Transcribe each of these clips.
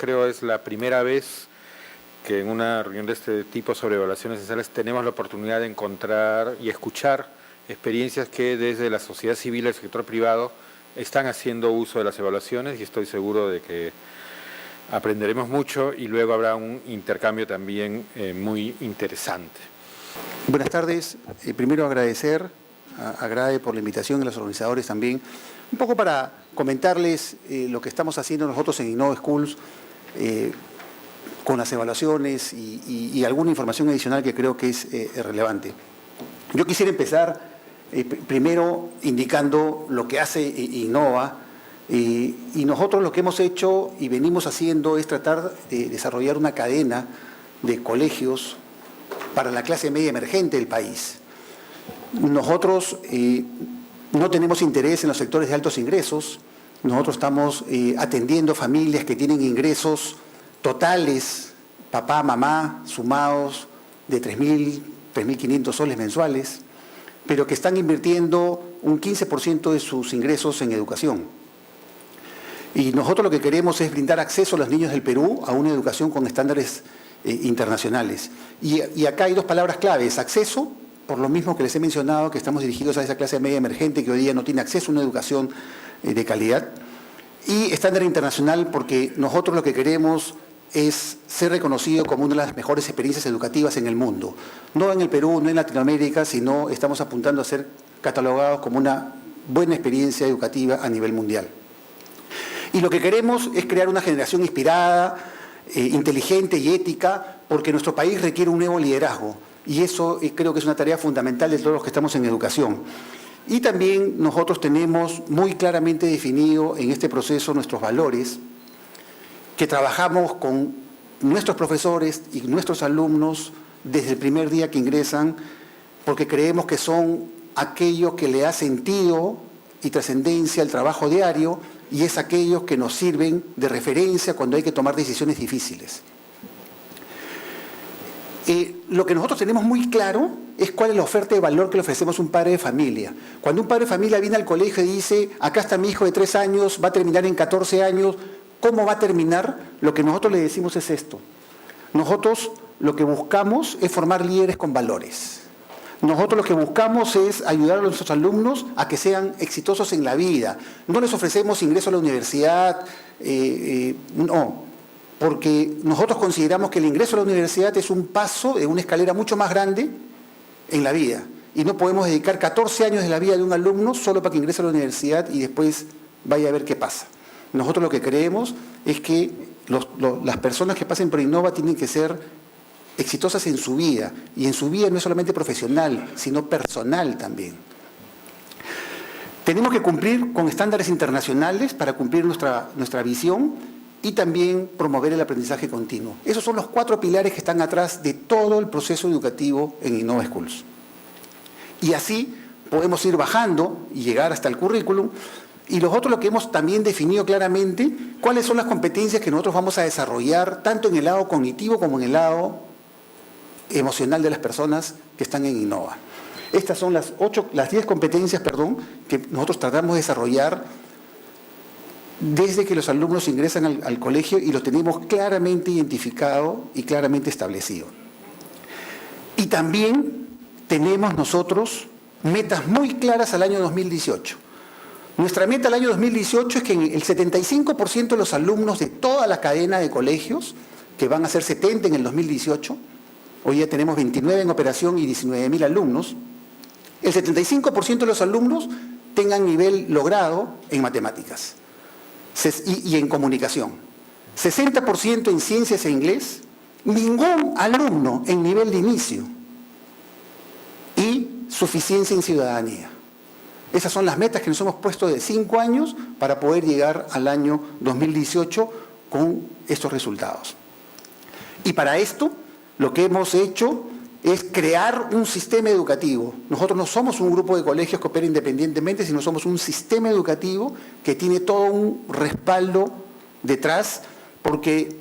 creo es la primera vez que en una reunión de este tipo sobre evaluaciones esenciales tenemos la oportunidad de encontrar y escuchar experiencias que desde la sociedad civil y el sector privado están haciendo uso de las evaluaciones, y estoy seguro de que aprenderemos mucho y luego habrá un intercambio también muy interesante. Buenas tardes. Primero agradecer a GRADE por la invitación y a los organizadores también. Un poco para comentarles lo que estamos haciendo nosotros en Innova Schools con las evaluaciones y alguna información adicional que creo que es relevante. Yo quisiera empezar primero indicando lo que hace Innova. Y nosotros lo que hemos hecho y venimos haciendo es tratar de desarrollar una cadena de colegios para la clase media emergente del país. Nosotros no tenemos interés en los sectores de altos ingresos. Nosotros estamos atendiendo familias que tienen ingresos totales, papá, mamá, sumados, de 3.000, 3.500 soles mensuales, pero que están invirtiendo un 15% de sus ingresos en educación. Y nosotros lo que queremos es brindar acceso a los niños del Perú a una educación con estándares internacionales. Y acá hay dos palabras claves: acceso, por lo mismo que les he mencionado, que estamos dirigidos a esa clase media emergente que hoy día no tiene acceso a una educación de calidad, y estándar internacional, porque nosotros lo que queremos es ser reconocido como una de las mejores experiencias educativas en el mundo. No en el Perú, no en Latinoamérica, sino estamos apuntando a ser catalogados como una buena experiencia educativa a nivel mundial. Y lo que queremos es crear una generación inspirada, inteligente y ética, porque nuestro país requiere un nuevo liderazgo. Y eso creo que es una tarea fundamental de todos los que estamos en educación. Y también nosotros tenemos muy claramente definido en este proceso nuestros valores, que trabajamos con nuestros profesores y nuestros alumnos desde el primer día que ingresan, porque creemos que son aquellos que le da sentido y trascendencia al trabajo diario, y es aquellos que nos sirven de referencia cuando hay que tomar decisiones difíciles. Lo que nosotros tenemos muy claro es cuál es la oferta de valor que le ofrecemos a un padre de familia. Cuando un padre de familia viene al colegio y dice: acá está mi hijo de 3 años, va a terminar en 14 años, ¿cómo va a terminar? Lo que nosotros le decimos es esto: nosotros lo que buscamos es formar líderes con valores. Nosotros lo que buscamos es ayudar a nuestros alumnos a que sean exitosos en la vida. No les ofrecemos ingreso a la universidad, no, porque nosotros consideramos que el ingreso a la universidad es un paso de una escalera mucho más grande en la vida. Y no podemos dedicar 14 años de la vida de un alumno solo para que ingrese a la universidad y después vaya a ver qué pasa. Nosotros lo que creemos es que las personas que pasen por Innova tienen que ser exitosas en su vida, y en su vida no es solamente profesional, sino personal también. Tenemos que cumplir con estándares internacionales para cumplir nuestra visión, y también promover el aprendizaje continuo. Esos son los 4 pilares que están atrás de todo el proceso educativo en Innova Schools. Y así podemos ir bajando y llegar hasta el currículum. Y nosotros lo que hemos también definido claramente, cuáles son las competencias que nosotros vamos a desarrollar, tanto en el lado cognitivo como en el lado emocional de las personas que están en Innova. Estas son las 10 competencias, que nosotros tratamos de desarrollar desde que los alumnos ingresan al colegio, y los tenemos claramente identificado y claramente establecido. Y también tenemos nosotros metas muy claras al año 2018. Nuestra meta al año 2018 es que el 75% de los alumnos de toda la cadena de colegios, que van a ser 70 en el 2018, hoy ya tenemos 29 en operación y 19.000 alumnos, el 75% de los alumnos tengan nivel logrado en matemáticas y en comunicación, 60% en ciencias e inglés, ningún alumno en nivel de inicio, y suficiencia en ciudadanía. Esas son las metas que nos hemos puesto de 5 años para poder llegar al año 2018 con estos resultados. Y para esto, lo que hemos hecho es crear un sistema educativo. Nosotros no somos un grupo de colegios que opera independientemente, sino somos un sistema educativo que tiene todo un respaldo detrás, porque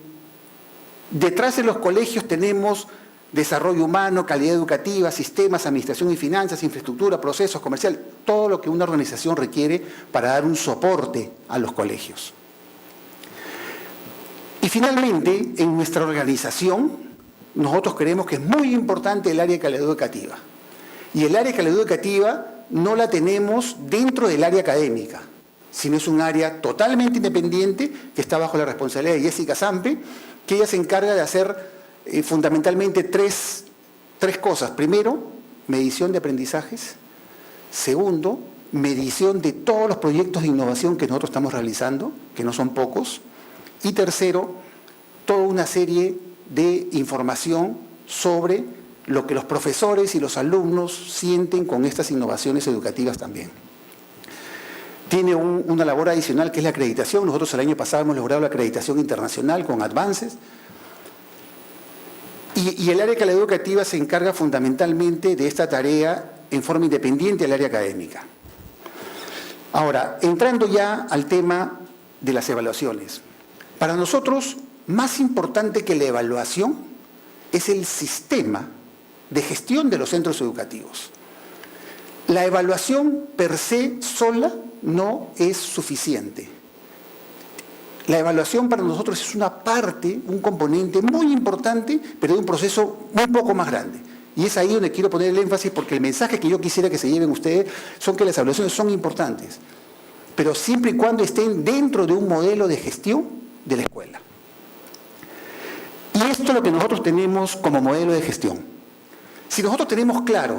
detrás de los colegios tenemos desarrollo humano, calidad educativa, sistemas, administración y finanzas, infraestructura, procesos, comercial, todo lo que una organización requiere para dar un soporte a los colegios. Y finalmente, en nuestra organización, nosotros creemos que es muy importante el área de calidad educativa. Y el área de calidad educativa no la tenemos dentro del área académica, sino es un área totalmente independiente que está bajo la responsabilidad de Jessica Sampe, que ella se encarga de hacer fundamentalmente tres cosas. Primero, medición de aprendizajes. Segundo, medición de todos los proyectos de innovación que nosotros estamos realizando, que no son pocos. Y tercero, toda una serie de información sobre lo que los profesores y los alumnos sienten con estas innovaciones educativas también. Tiene una labor adicional que es la acreditación. Nosotros el año pasado hemos logrado la acreditación internacional con Advances. Y el área de calidad educativa se encarga fundamentalmente de esta tarea en forma independiente del área académica. Ahora, entrando ya al tema de las evaluaciones. Para nosotros, más importante que la evaluación es el sistema de gestión de los centros educativos. La evaluación per se sola no es suficiente. La evaluación para nosotros es una parte, un componente muy importante, pero de un proceso un poco más grande. Y es ahí donde quiero poner el énfasis, porque el mensaje que yo quisiera que se lleven ustedes son que las evaluaciones son importantes, pero siempre y cuando estén dentro de un modelo de gestión de la escuela. Y esto es lo que nosotros tenemos como modelo de gestión. Si nosotros tenemos claro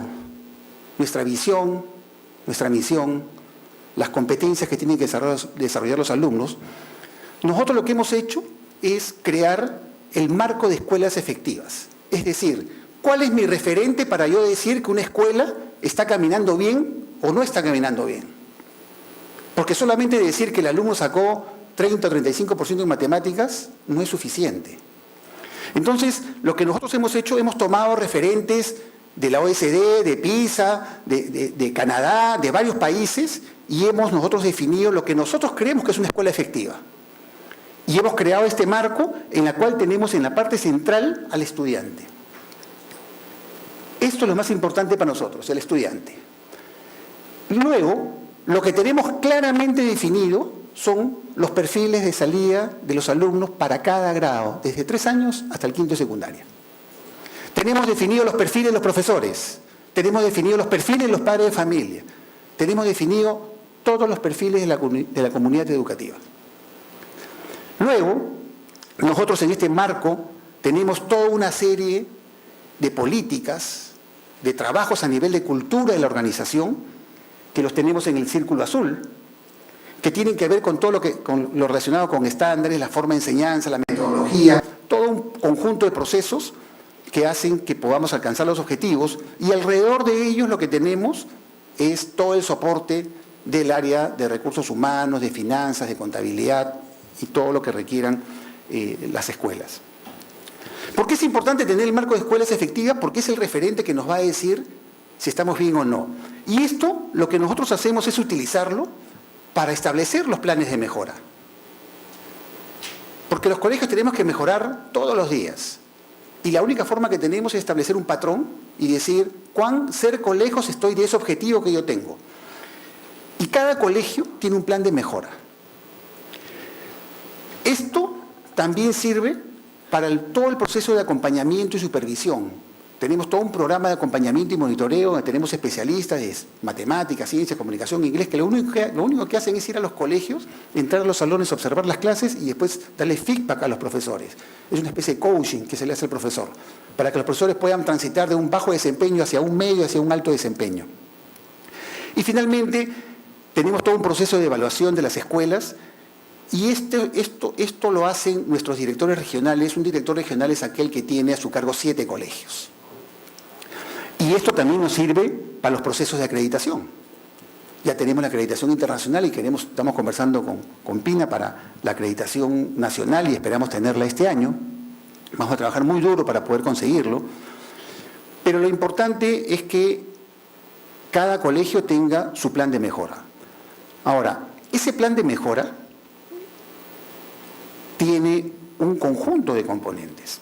nuestra visión, nuestra misión, las competencias que tienen que desarrollar los alumnos, nosotros lo que hemos hecho es crear el marco de escuelas efectivas. Es decir, ¿cuál es mi referente para yo decir que una escuela está caminando bien o no está caminando bien? Porque solamente decir que el alumno sacó 30 o 35% en matemáticas no es suficiente. Entonces, lo que nosotros hemos hecho, hemos tomado referentes de la OECD, de PISA, de Canadá, de varios países, y hemos nosotros definido lo que nosotros creemos que es una escuela efectiva. Y hemos creado este marco en el cual tenemos en la parte central al estudiante. Esto es lo más importante para nosotros, el estudiante. Luego, lo que tenemos claramente definido son los perfiles de salida de los alumnos para cada grado, desde 3 años hasta el 5º de secundaria. Tenemos definidos los perfiles de los profesores, tenemos definidos los perfiles de los padres de familia, tenemos definido todos los perfiles de la comunidad educativa. Luego, nosotros en este marco tenemos toda una serie de políticas, de trabajos a nivel de cultura de la organización, que los tenemos en el círculo azul, que tienen que ver con todo con lo relacionado con estándares, la forma de enseñanza, la metodología, todo un conjunto de procesos que hacen que podamos alcanzar los objetivos, y alrededor de ellos lo que tenemos es todo el soporte del área de recursos humanos, de finanzas, de contabilidad y todo lo que requieran las escuelas. ¿Por qué es importante tener el marco de escuelas efectivas? Porque es el referente que nos va a decir si estamos bien o no. Y esto, lo que nosotros hacemos es utilizarlo para establecer los planes de mejora. Porque los colegios tenemos que mejorar todos los días. Y la única forma que tenemos es establecer un patrón y decir cuán cerca o lejos estoy de ese objetivo que yo tengo. Y cada colegio tiene un plan de mejora. Esto también sirve para todo el proceso de acompañamiento y supervisión. Tenemos todo un programa de acompañamiento y monitoreo, donde tenemos especialistas de matemáticas, ciencias, comunicación, inglés, que lo único que hacen es ir a los colegios, entrar a los salones, observar las clases y después darle feedback a los profesores. Es una especie de coaching que se le hace al profesor, para que los profesores puedan transitar de un bajo desempeño hacia un medio, hacia un alto desempeño. Y finalmente, tenemos todo un proceso de evaluación de las escuelas. Y esto lo hacen nuestros directores regionales. Un director regional es aquel que tiene a su cargo 7 colegios. Y esto también nos sirve para los procesos de acreditación. Ya tenemos la acreditación internacional y estamos conversando con PINA para la acreditación nacional y esperamos tenerla este año. Vamos a trabajar muy duro para poder conseguirlo. Pero lo importante es que cada colegio tenga su plan de mejora. Ahora, ese plan de mejora tiene un conjunto de componentes.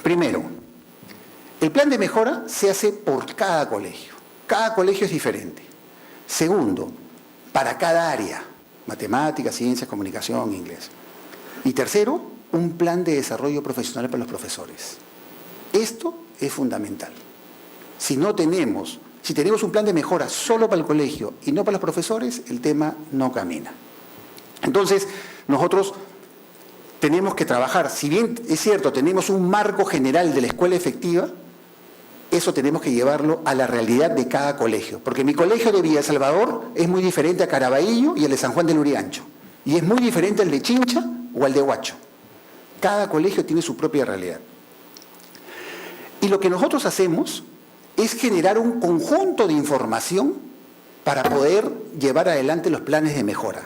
Primero, el plan de mejora se hace por cada colegio. Cada colegio es diferente. Segundo, para cada área, matemáticas, ciencias, comunicación, inglés. Y tercero, un plan de desarrollo profesional para los profesores. Esto es fundamental. Si tenemos un plan de mejora solo para el colegio y no para los profesores, el tema no camina. Entonces, nosotros tenemos que trabajar, si bien es cierto, tenemos un marco general de la escuela efectiva, eso tenemos que llevarlo a la realidad de cada colegio. Porque mi colegio de Villa Salvador es muy diferente a Caraballo y el de San Juan del Urigancho. Y es muy diferente al de Chincha o al de Huacho. Cada colegio tiene su propia realidad. Y lo que nosotros hacemos es generar un conjunto de información para poder llevar adelante los planes de mejora.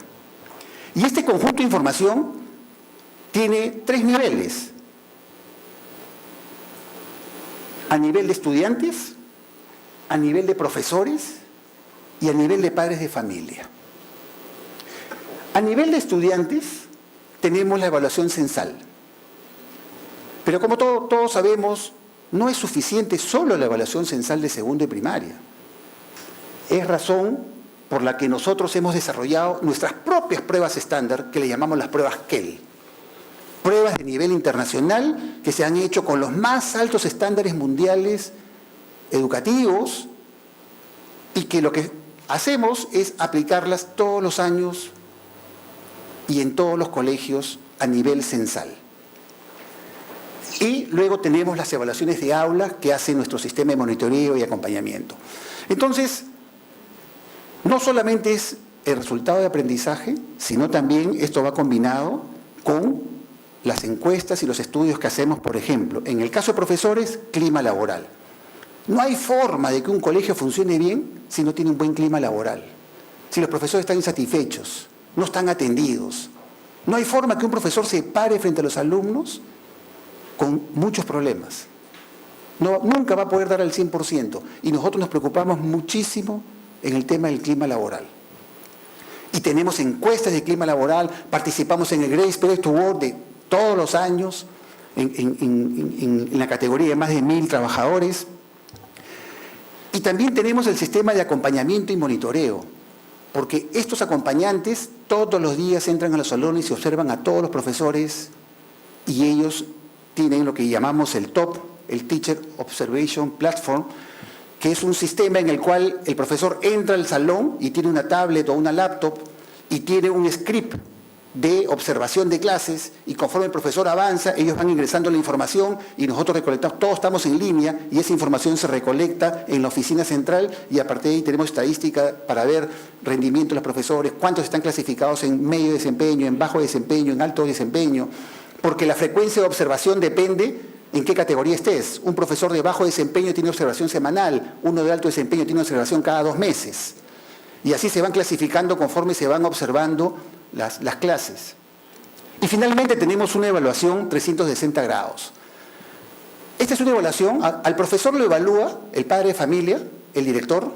Y este conjunto de información tiene 3 niveles. A nivel de estudiantes, a nivel de profesores y a nivel de padres de familia. A nivel de estudiantes tenemos la evaluación censal. Pero como todos sabemos, no es suficiente solo la evaluación censal de segundo y primaria. Es razón por la que nosotros hemos desarrollado nuestras propias pruebas estándar, que le llamamos las pruebas KEL. Pruebas de nivel internacional que se han hecho con los más altos estándares mundiales educativos y que lo que hacemos es aplicarlas todos los años y en todos los colegios a nivel censal. Y luego tenemos las evaluaciones de aula que hace nuestro sistema de monitoreo y acompañamiento. Entonces, no solamente es el resultado de aprendizaje, sino también esto va combinado con las encuestas y los estudios que hacemos, por ejemplo, en el caso de profesores, clima laboral. No hay forma de que un colegio funcione bien si no tiene un buen clima laboral. Si los profesores están insatisfechos, no están atendidos. No hay forma que un profesor se pare frente a los alumnos con muchos problemas. Nunca va a poder dar al 100%. Y nosotros nos preocupamos muchísimo en el tema del clima laboral. Y tenemos encuestas de clima laboral, participamos en el Great Place to Work de todos los años, en la categoría de más de 1.000 trabajadores. Y también tenemos el sistema de acompañamiento y monitoreo, porque estos acompañantes todos los días entran a los salones y observan a todos los profesores y ellos tienen lo que llamamos el TOP, el Teacher Observation Platform, que es un sistema en el cual el profesor entra al salón y tiene una tablet o una laptop y tiene un script de observación de clases y conforme el profesor avanza, ellos van ingresando la información y nosotros recolectamos, todos estamos en línea y esa información se recolecta en la oficina central y a partir de ahí tenemos estadística para ver rendimiento de los profesores, cuántos están clasificados en medio desempeño, en bajo desempeño, en alto desempeño, porque la frecuencia de observación depende en qué categoría estés. Un profesor de bajo desempeño tiene observación semanal, uno de alto desempeño tiene observación cada 2 meses. Y así se van clasificando conforme se van observando las clases. Y finalmente tenemos una evaluación 360 grados. Esta es una evaluación, al profesor lo evalúa el padre de familia, el director,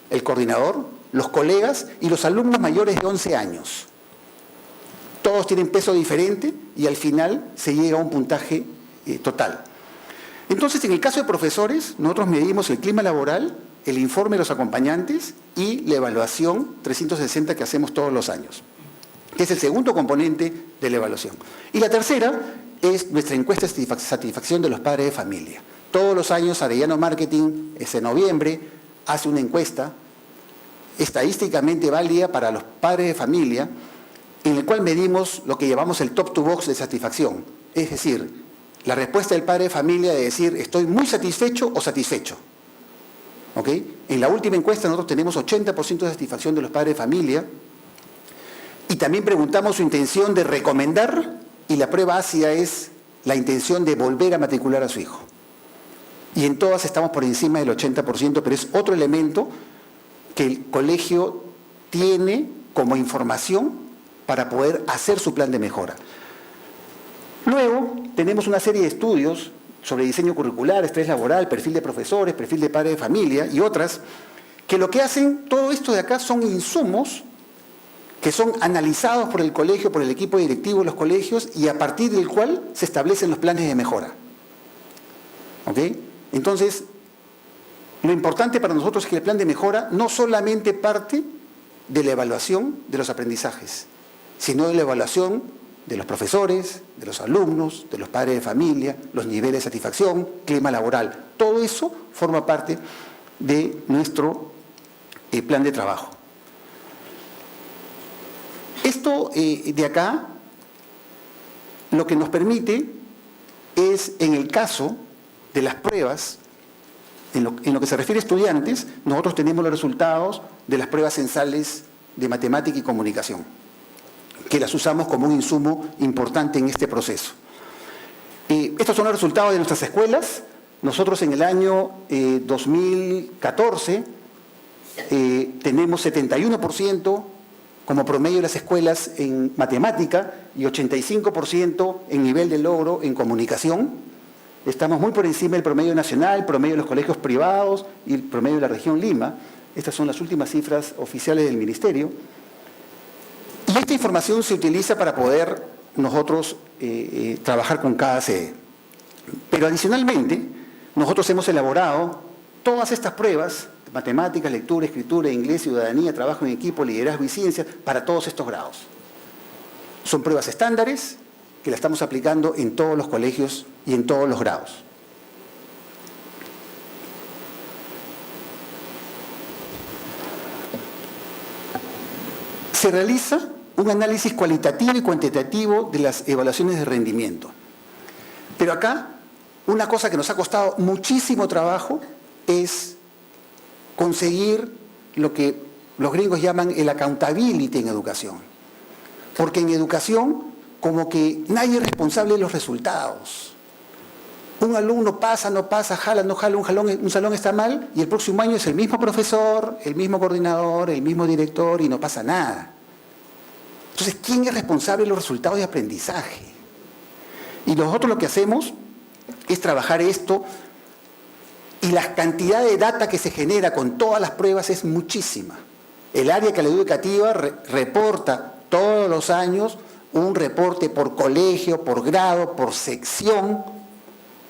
el coordinador, los colegas y los alumnos mayores de 11 años. Todos tienen peso diferente y al final se llega a un puntaje total. Entonces, en el caso de profesores, nosotros medimos el clima laboral, el informe de los acompañantes y la evaluación 360 que hacemos todos los años, que es el segundo componente de la evaluación. Y la tercera es nuestra encuesta de satisfacción de los padres de familia. Todos los años Arellano Marketing, en noviembre, hace una encuesta estadísticamente válida para los padres de familia, en el cual medimos lo que llamamos el top to box de satisfacción. Es decir, la respuesta del padre de familia de decir estoy muy satisfecho o satisfecho. ¿Ok? En la última encuesta nosotros tenemos 80% de satisfacción de los padres de familia y también preguntamos su intención de recomendar y la prueba ácida es la intención de volver a matricular a su hijo. Y en todas estamos por encima del 80%, pero es otro elemento que el colegio tiene como información para poder hacer su plan de mejora. Luego tenemos una serie de estudios sobre diseño curricular, estrés laboral, perfil de profesores, perfil de padre de familia y otras, que lo que hacen, todo esto de acá son insumos que son analizados por el colegio, por el equipo directivo de los colegios y a partir del cual se establecen los planes de mejora. ¿Ok? Entonces, lo importante para nosotros es que el plan de mejora no solamente parte de la evaluación de los aprendizajes, sino de la evaluación de los profesores, de los alumnos, de los padres de familia, los niveles de satisfacción, clima laboral. Todo eso forma parte de nuestro plan de trabajo. Esto de acá lo que nos permite es, en el caso de las pruebas, en lo que se refiere a estudiantes, nosotros tenemos los resultados de las pruebas censales de matemática y comunicación, que las usamos como un insumo importante en este proceso. Estos son los resultados de nuestras escuelas. Nosotros en el año 2014 tenemos 71% como promedio de las escuelas en matemática y 85% en nivel de logro en comunicación. Estamos muy por encima del promedio nacional, el promedio de los colegios privados y el promedio de la región Lima. Estas son las últimas cifras oficiales del Ministerio. Y esta información se utiliza para poder nosotros trabajar con cada sede. Pero adicionalmente, nosotros hemos elaborado todas estas pruebas, matemáticas, lectura, escritura, inglés, ciudadanía, trabajo en equipo, liderazgo y ciencias, para todos estos grados. Son pruebas estándares que las estamos aplicando en todos los colegios y en todos los grados. Se realiza un análisis cualitativo y cuantitativo de las evaluaciones de rendimiento. Pero acá, una cosa que nos ha costado muchísimo trabajo es conseguir lo que los gringos llaman el accountability en educación. Porque en educación, como que nadie es responsable de los resultados. Un alumno pasa, no pasa, jala, no jala, un salón está mal y el próximo año es el mismo profesor, el mismo coordinador, el mismo director y no pasa nada. Entonces, ¿quién es responsable de los resultados de aprendizaje? Y nosotros lo que hacemos es trabajar esto y la cantidad de data que se genera con todas las pruebas es muchísima. El área de calidad educativa reporta todos los años un reporte por colegio, por grado, por sección,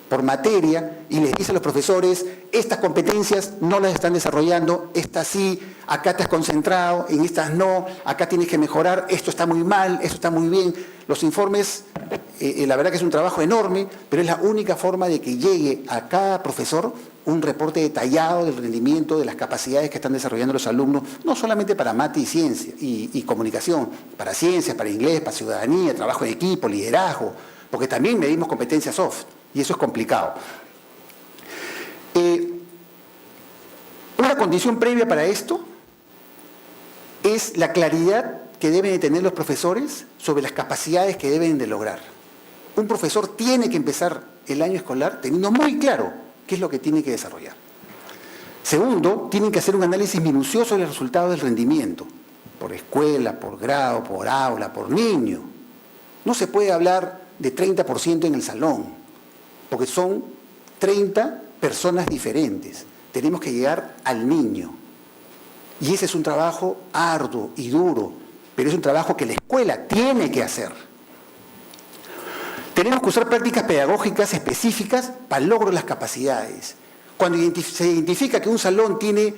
por materia, y les dice a los profesores, estas competencias no las están desarrollando, estas sí, acá te has concentrado, en estas no, acá tienes que mejorar, esto está muy mal, esto está muy bien. Los informes, la verdad que es un trabajo enorme, pero es la única forma de que llegue a cada profesor un reporte detallado del rendimiento, de las capacidades que están desarrollando los alumnos, no solamente para mate y ciencia y comunicación, para ciencias, para inglés, para ciudadanía, trabajo en equipo, liderazgo, porque también medimos competencias soft, y eso es complicado. Una condición previa para esto es la claridad que deben de tener los profesores sobre las capacidades que deben de lograr. Un profesor tiene que empezar el año escolar teniendo muy claro qué es lo que tiene que desarrollar. Segundo, tienen que hacer un análisis minucioso de los resultados del rendimiento, por escuela, por grado, por aula, por niño. No se puede hablar de 30% en el salón, porque son 30 personas diferentes. Tenemos que llegar al niño. Y ese es un trabajo arduo y duro, pero es un trabajo que la escuela tiene que hacer. Tenemos que usar prácticas pedagógicas específicas para el logro de las capacidades. Cuando se identifica que un salón tiene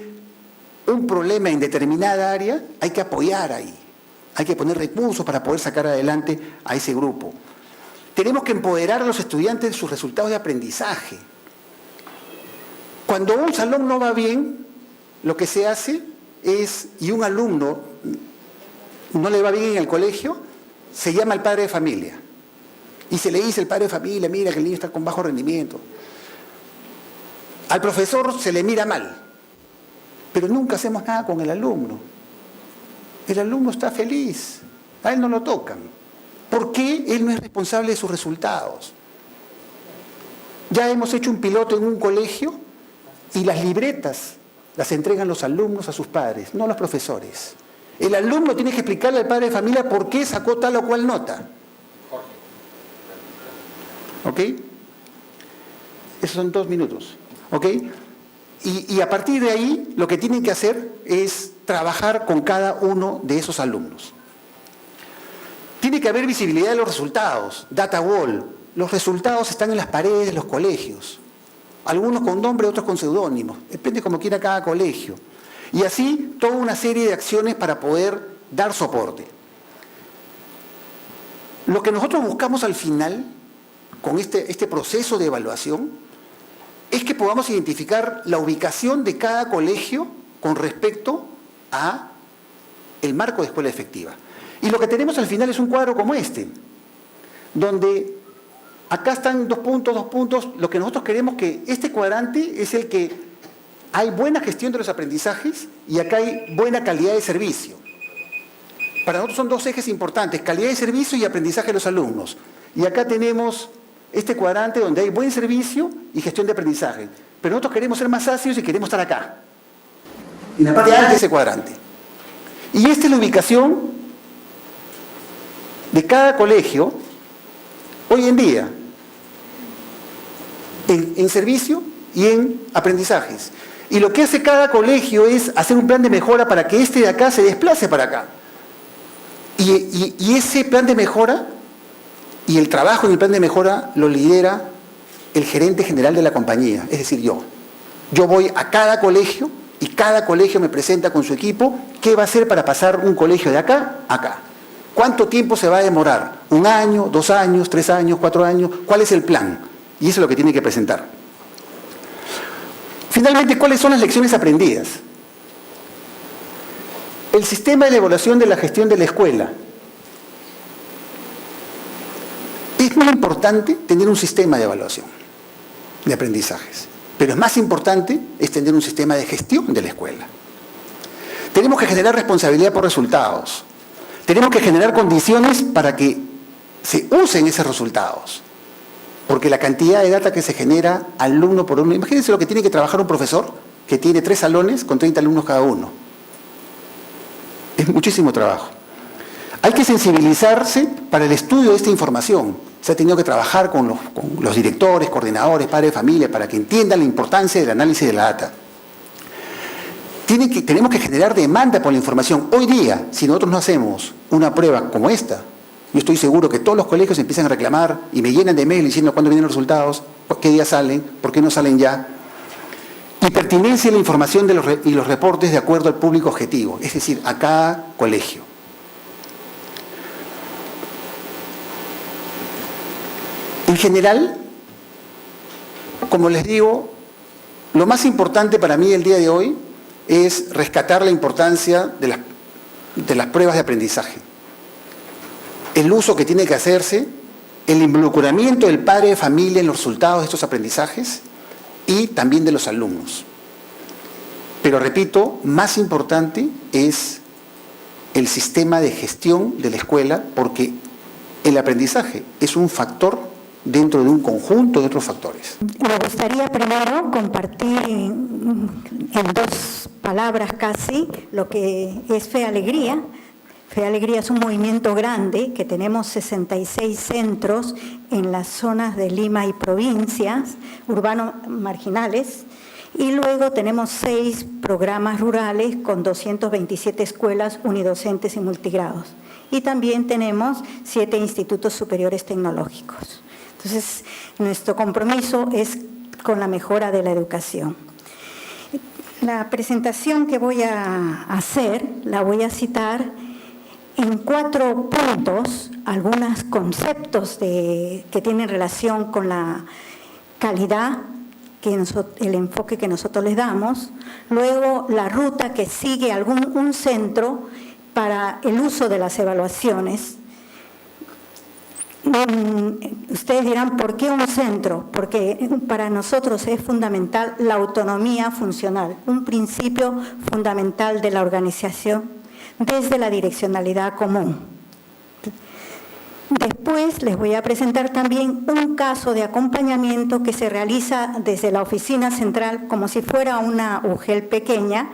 un problema en determinada área, hay que apoyar ahí. Hay que poner recursos para poder sacar adelante a ese grupo. Tenemos que empoderar a los estudiantes de sus resultados de aprendizaje. Cuando un salón no va bien, lo que se hace es, y un alumno no le va bien en el colegio, se llama al padre de familia. Y se le dice al padre de familia, mira que el niño está con bajo rendimiento. Al profesor se le mira mal, pero nunca hacemos nada con el alumno. El alumno está feliz, a él no lo tocan. ¿Por qué él no es responsable de sus resultados? Ya hemos hecho un piloto en un colegio y las libretas las entregan los alumnos a sus padres, no los profesores. El alumno tiene que explicarle al padre de familia por qué sacó tal o cual nota. ¿Ok? Esos son 2 minutos. ¿Ok? Y a partir de ahí, lo que tienen que hacer es trabajar con cada uno de esos alumnos. Tiene que haber visibilidad de los resultados, data wall. Los resultados están en las paredes de los colegios. Algunos con nombre, otros con seudónimos. Depende como quiera cada colegio. Y así, toda una serie de acciones para poder dar soporte. Lo que nosotros buscamos al final, con este proceso de evaluación, es que podamos identificar la ubicación de cada colegio con respecto a el marco de escuela efectiva. Y lo que tenemos al final es un cuadro como este, donde acá están 2 puntos. Lo que nosotros queremos que este cuadrante es el que hay buena gestión de los aprendizajes y acá hay buena calidad de servicio. Para nosotros son 2 ejes importantes, calidad de servicio y aprendizaje de los alumnos. Y acá tenemos este cuadrante donde hay buen servicio y gestión de aprendizaje. Pero nosotros queremos ser más ácidos y queremos estar acá, en la parte alta de ese cuadrante. Y esta es la ubicación de cada colegio hoy en día, en servicio y en aprendizajes. Y lo que hace cada colegio es hacer un plan de mejora para que este de acá se desplace para acá. Y ese plan de mejora y el trabajo en el plan de mejora lo lidera el gerente general de la compañía, es decir, yo. Yo voy a cada colegio y cada colegio me presenta con su equipo qué va a hacer para pasar un colegio de acá a acá. ¿Cuánto tiempo se va a demorar? ¿1 año, 2 años, 3 años, 4 años? ¿Cuál es el plan? Y eso es lo que tiene que presentar. Finalmente, ¿cuáles son las lecciones aprendidas? El sistema de evaluación de la gestión de la escuela. Es muy importante tener un sistema de evaluación de aprendizajes, pero es más importante es tener un sistema de gestión de la escuela. Tenemos que generar responsabilidad por resultados. Tenemos que generar condiciones para que se usen esos resultados. Porque la cantidad de data que se genera alumno por alumno, imagínense lo que tiene que trabajar un profesor que tiene 3 salones con 30 alumnos cada uno. Es muchísimo trabajo. Hay que sensibilizarse para el estudio de esta información. Se ha tenido que trabajar con los directores, coordinadores, padres de familia, para que entiendan la importancia del análisis de la data. Tenemos que generar demanda por la información. Hoy día, si nosotros no hacemos una prueba como esta, yo estoy seguro que todos los colegios empiezan a reclamar y me llenan de mail diciendo cuándo vienen los resultados, qué día salen, por qué no salen ya. Y pertinencia de la información y los reportes de acuerdo al público objetivo, es decir, a cada colegio. En general, como les digo, lo más importante para mí el día de hoy es rescatar la importancia de las pruebas de aprendizaje. El uso que tiene que hacerse, el involucramiento del padre de familia en los resultados de estos aprendizajes y también de los alumnos. Pero repito, más importante es el sistema de gestión de la escuela, porque el aprendizaje es un factor dentro de un conjunto de otros factores. Me gustaría primero compartir en 2 palabras casi lo que es Fe Alegría. Fe Alegría es un movimiento grande que tenemos 66 centros en las zonas de Lima y provincias, urbanos marginales, y luego tenemos 6 programas rurales con 227 escuelas unidocentes y multigrados. Y también tenemos 7 institutos superiores tecnológicos. Entonces, nuestro compromiso es con la mejora de la educación. La presentación que voy a hacer, la voy a citar en 4 puntos, algunos conceptos que tienen relación con la calidad, el enfoque que nosotros les damos, luego la ruta que sigue un centro para el uso de las evaluaciones. Ustedes dirán, ¿por qué un centro? Porque para nosotros es fundamental la autonomía funcional, un principio fundamental de la organización desde la direccionalidad común. Después les voy a presentar también un caso de acompañamiento que se realiza desde la oficina central como si fuera una UGEL pequeña,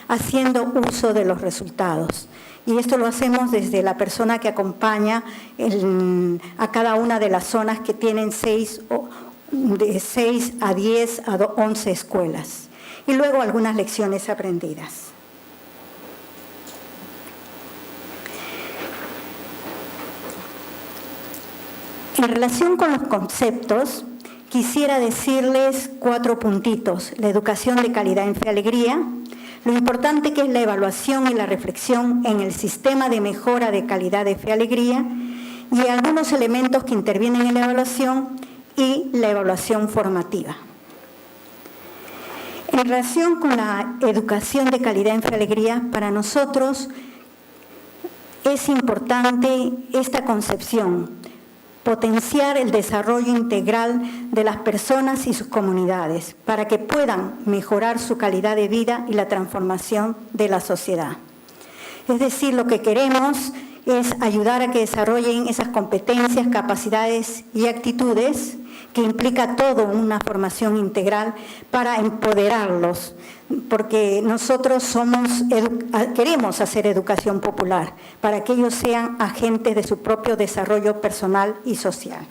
haciendo uso de los resultados. Y esto lo hacemos desde la persona que acompaña a cada una de las zonas que tienen de 6 a 10 a 11 escuelas. Y luego algunas lecciones aprendidas. En relación con los conceptos, quisiera decirles 4 puntitos. La educación de calidad en Fe Alegría, lo importante que es la evaluación y la reflexión en el sistema de mejora de calidad de Fe Alegría y algunos elementos que intervienen en la evaluación y la evaluación formativa. En relación con la educación de calidad en Fe y Alegría, para nosotros es importante esta concepción, potenciar el desarrollo integral de las personas y sus comunidades para que puedan mejorar su calidad de vida y la transformación de la sociedad. Es decir, lo que queremos es ayudar a que desarrollen esas competencias, capacidades y actitudes que implica todo una formación integral para empoderarlos, porque nosotros queremos hacer educación popular para que ellos sean agentes de su propio desarrollo personal y social.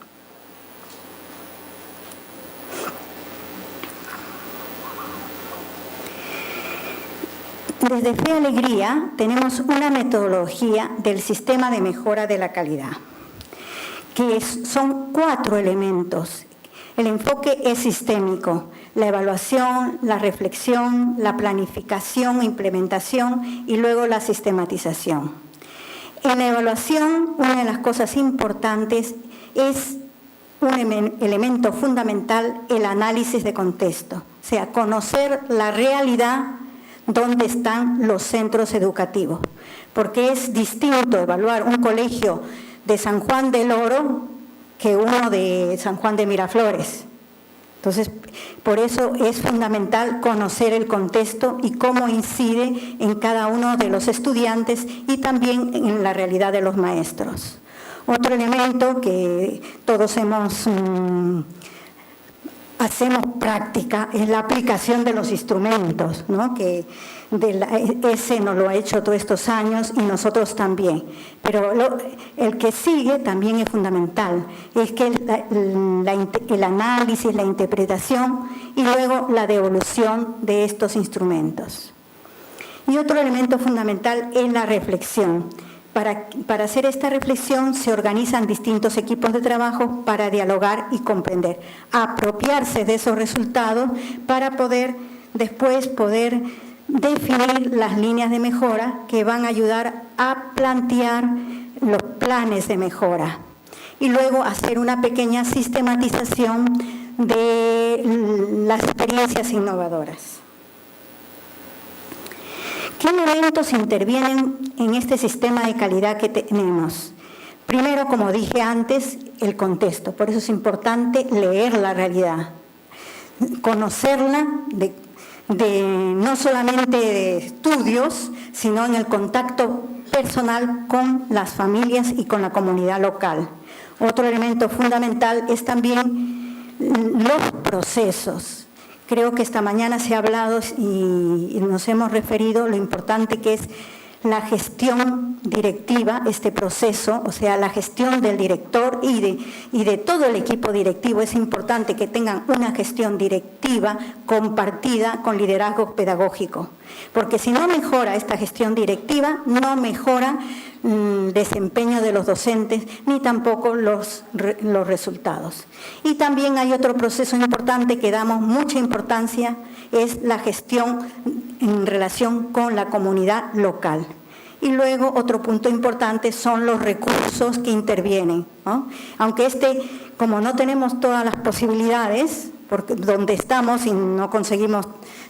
Desde Fe y Alegría tenemos una metodología del sistema de mejora de la calidad, que son 4 elementos. El enfoque es sistémico: la evaluación, la reflexión, la planificación e implementación y luego la sistematización. En la evaluación, una de las cosas importantes es un elemento fundamental, el análisis de contexto, o sea, conocer la realidad donde están los centros educativos, porque es distinto evaluar un colegio de San Juan del Oro que uno de San Juan de Miraflores. Entonces, por eso es fundamental conocer el contexto y cómo incide en cada uno de los estudiantes y también en la realidad de los maestros. Otro elemento que todos hacemos práctica es la aplicación de los instrumentos, ¿no? Que ese nos lo ha hecho todos estos años y nosotros también. Pero el que sigue también es fundamental, es que el análisis, la interpretación y luego la devolución de estos instrumentos. Y otro elemento fundamental es la reflexión. Para hacer esta reflexión se organizan distintos equipos de trabajo para dialogar y comprender, apropiarse de esos resultados para después poder definir las líneas de mejora que van a ayudar a plantear los planes de mejora y luego hacer una pequeña sistematización de las experiencias innovadoras. ¿Qué elementos intervienen en este sistema de calidad que tenemos? Primero, como dije antes, el contexto. Por eso es importante leer la realidad, conocerla no solamente de estudios, sino en el contacto personal con las familias y con la comunidad local. Otro elemento fundamental es también los procesos. Creo que esta mañana se ha hablado y nos hemos referido lo importante que es la gestión directiva, este proceso, o sea, la gestión del director y de todo el equipo directivo. Es importante que tengan una gestión directiva compartida con liderazgo pedagógico, porque si no mejora esta gestión directiva, no mejora el desempeño de los docentes ni tampoco los resultados. Y también hay otro proceso importante que damos mucha importancia, es la gestión en relación con la comunidad local. Y luego otro punto importante son los recursos que intervienen, ¿no? Aunque como no tenemos todas las posibilidades, porque donde estamos y no conseguimos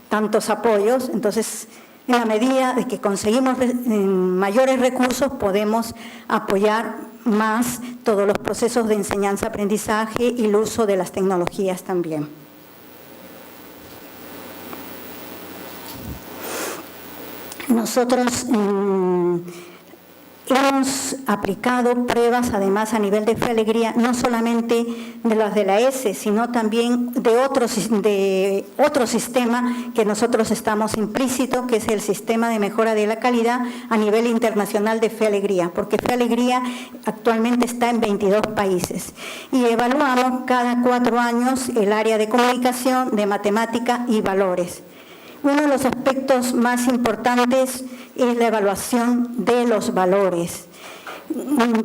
tantos apoyos, entonces en la medida de que conseguimos mayores recursos podemos apoyar más todos los procesos de enseñanza-aprendizaje y el uso de las tecnologías también. Nosotros hemos aplicado pruebas, además, a nivel de Fe y Alegría, no solamente de las de la ESE, sino también de otro sistema que nosotros estamos implícito, que es el sistema de mejora de la calidad a nivel internacional de Fe y Alegría, porque Fe y Alegría actualmente está en 22 países. Y evaluamos cada 4 años el área de comunicación, de matemática y valores. Uno de los aspectos más importantes es la evaluación de los valores,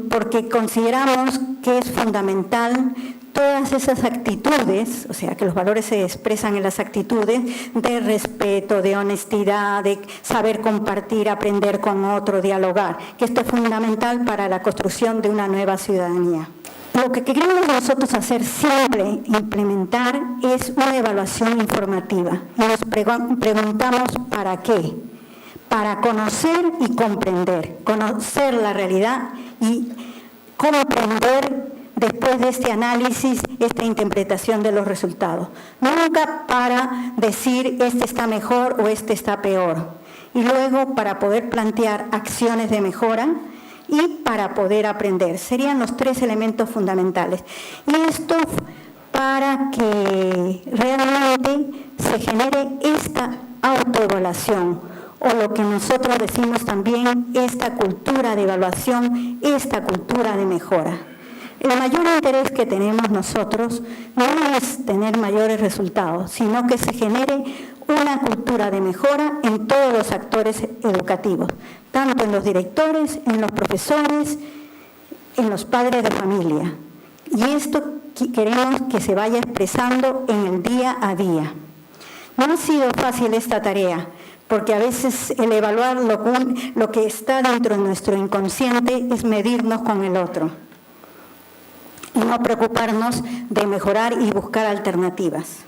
porque consideramos que es fundamental todas esas actitudes, o sea, que los valores se expresan en las actitudes de respeto, de honestidad, de saber compartir, aprender con otro, dialogar, que esto es fundamental para la construcción de una nueva ciudadanía. Lo que queremos nosotros hacer siempre, implementar, es una evaluación informativa. Y nos preguntamos ¿para qué? Para conocer y comprender, conocer la realidad y comprender después de este análisis, esta interpretación de los resultados. Nunca para decir este está mejor o este está peor. Y luego para poder plantear acciones de mejora y para poder aprender. Serían los 3 elementos fundamentales. Y esto para que realmente se genere esta autoevaluación, o lo que nosotros decimos también, esta cultura de evaluación, esta cultura de mejora. El mayor interés que tenemos nosotros no es tener mayores resultados, sino que se genere una cultura de mejora en todos los actores educativos, tanto en los directores, en los profesores, en los padres de familia. Y esto queremos que se vaya expresando en el día a día. No ha sido fácil esta tarea, porque a veces el evaluar lo que está dentro de nuestro inconsciente es medirnos con el otro y no preocuparnos de mejorar y buscar alternativas.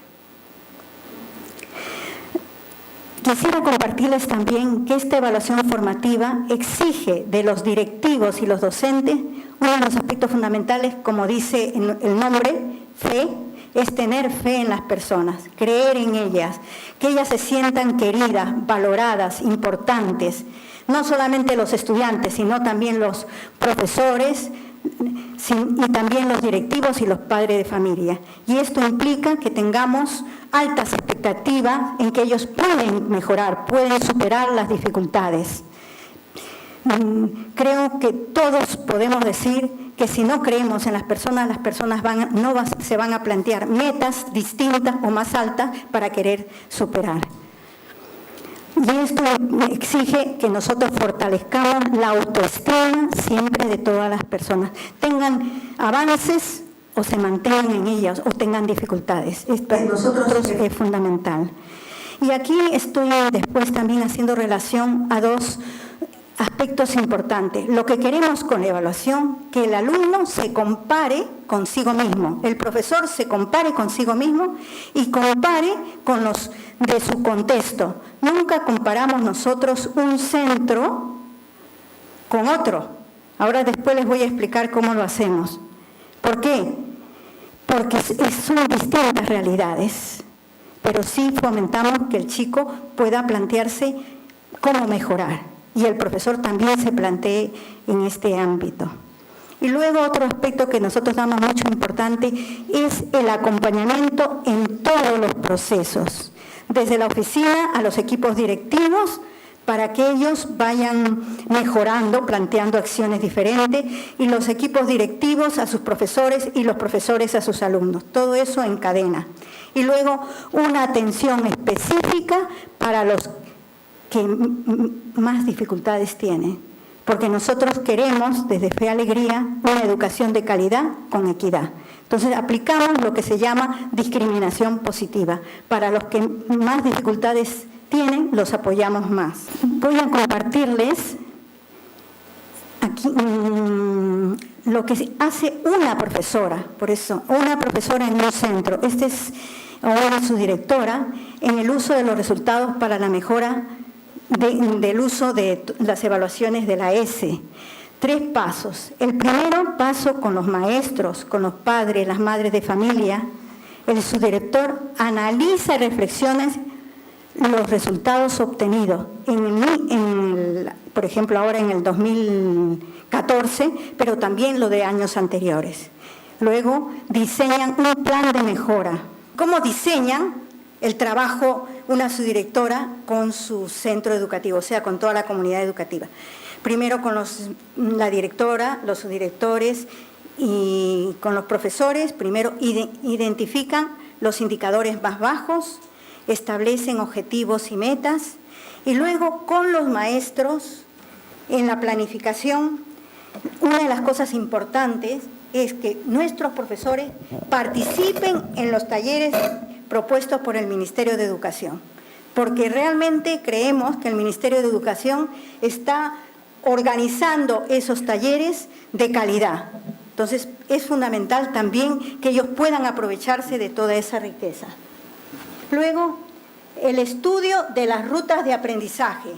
Quisiera compartirles también que esta evaluación formativa exige de los directivos y los docentes uno de los aspectos fundamentales, como dice el nombre, fe, es tener fe en las personas, creer en ellas, que ellas se sientan queridas, valoradas, importantes, no solamente los estudiantes, sino también los profesores y también los directivos y los padres de familia. Y esto implica que tengamos altas expectativas en que ellos pueden mejorar, pueden superar las dificultades. Creo que todos podemos decir que si no creemos en las personas se van a plantear metas distintas o más altas para querer superar. Y esto exige que nosotros fortalezcamos la autoestima siempre de todas las personas, tengan avances o se mantengan en ellas o tengan dificultades. Para nosotros es fundamental. Y aquí estoy después también haciendo relación a 2 aspectos importantes. Lo que queremos con la evaluación, que el alumno se compare consigo mismo, el profesor se compare consigo mismo y compare con los de su contexto. Nunca comparamos nosotros un centro con otro. Ahora después les voy a explicar cómo lo hacemos. ¿Por qué? Porque son distintas realidades, pero sí fomentamos que el chico pueda plantearse cómo mejorar. Y el profesor también se plantee en este ámbito. Y luego otro aspecto que nosotros damos mucho importante es el acompañamiento en todos los procesos, desde la oficina a los equipos directivos, para que ellos vayan mejorando, planteando acciones diferentes, y los equipos directivos a sus profesores y los profesores a sus alumnos. Todo eso en cadena. Y luego una atención específica para los que más dificultades tienen, porque nosotros queremos desde Fe Alegría una educación de calidad con equidad. Entonces aplicamos lo que se llama discriminación positiva. Para los que más dificultades tienen, los apoyamos más. Voy a compartirles aquí lo que hace una profesora, por eso, una profesora en un centro. Esta es ahora su directora, en el uso de los resultados para la mejora del uso de las evaluaciones de la ESE. 3 pasos. El primero paso con los maestros, con los padres, las madres de familia. El subdirector analiza y reflexiona los resultados obtenidos, por ejemplo ahora en el 2014, pero también lo de años anteriores. Luego diseñan un plan de mejora. ¿Cómo diseñan el trabajo una subdirectora con su centro educativo, o sea, con toda la comunidad educativa? Primero con la directora, los subdirectores y con los profesores. Primero identifican los indicadores más bajos, establecen objetivos y metas, y luego con los maestros en la planificación. Una de las cosas importantes es que nuestros profesores participen en los talleres propuestos por el Ministerio de Educación, porque realmente creemos que el Ministerio de Educación está organizando esos talleres de calidad. Entonces, es fundamental también que ellos puedan aprovecharse de toda esa riqueza. Luego, el estudio de las rutas de aprendizaje,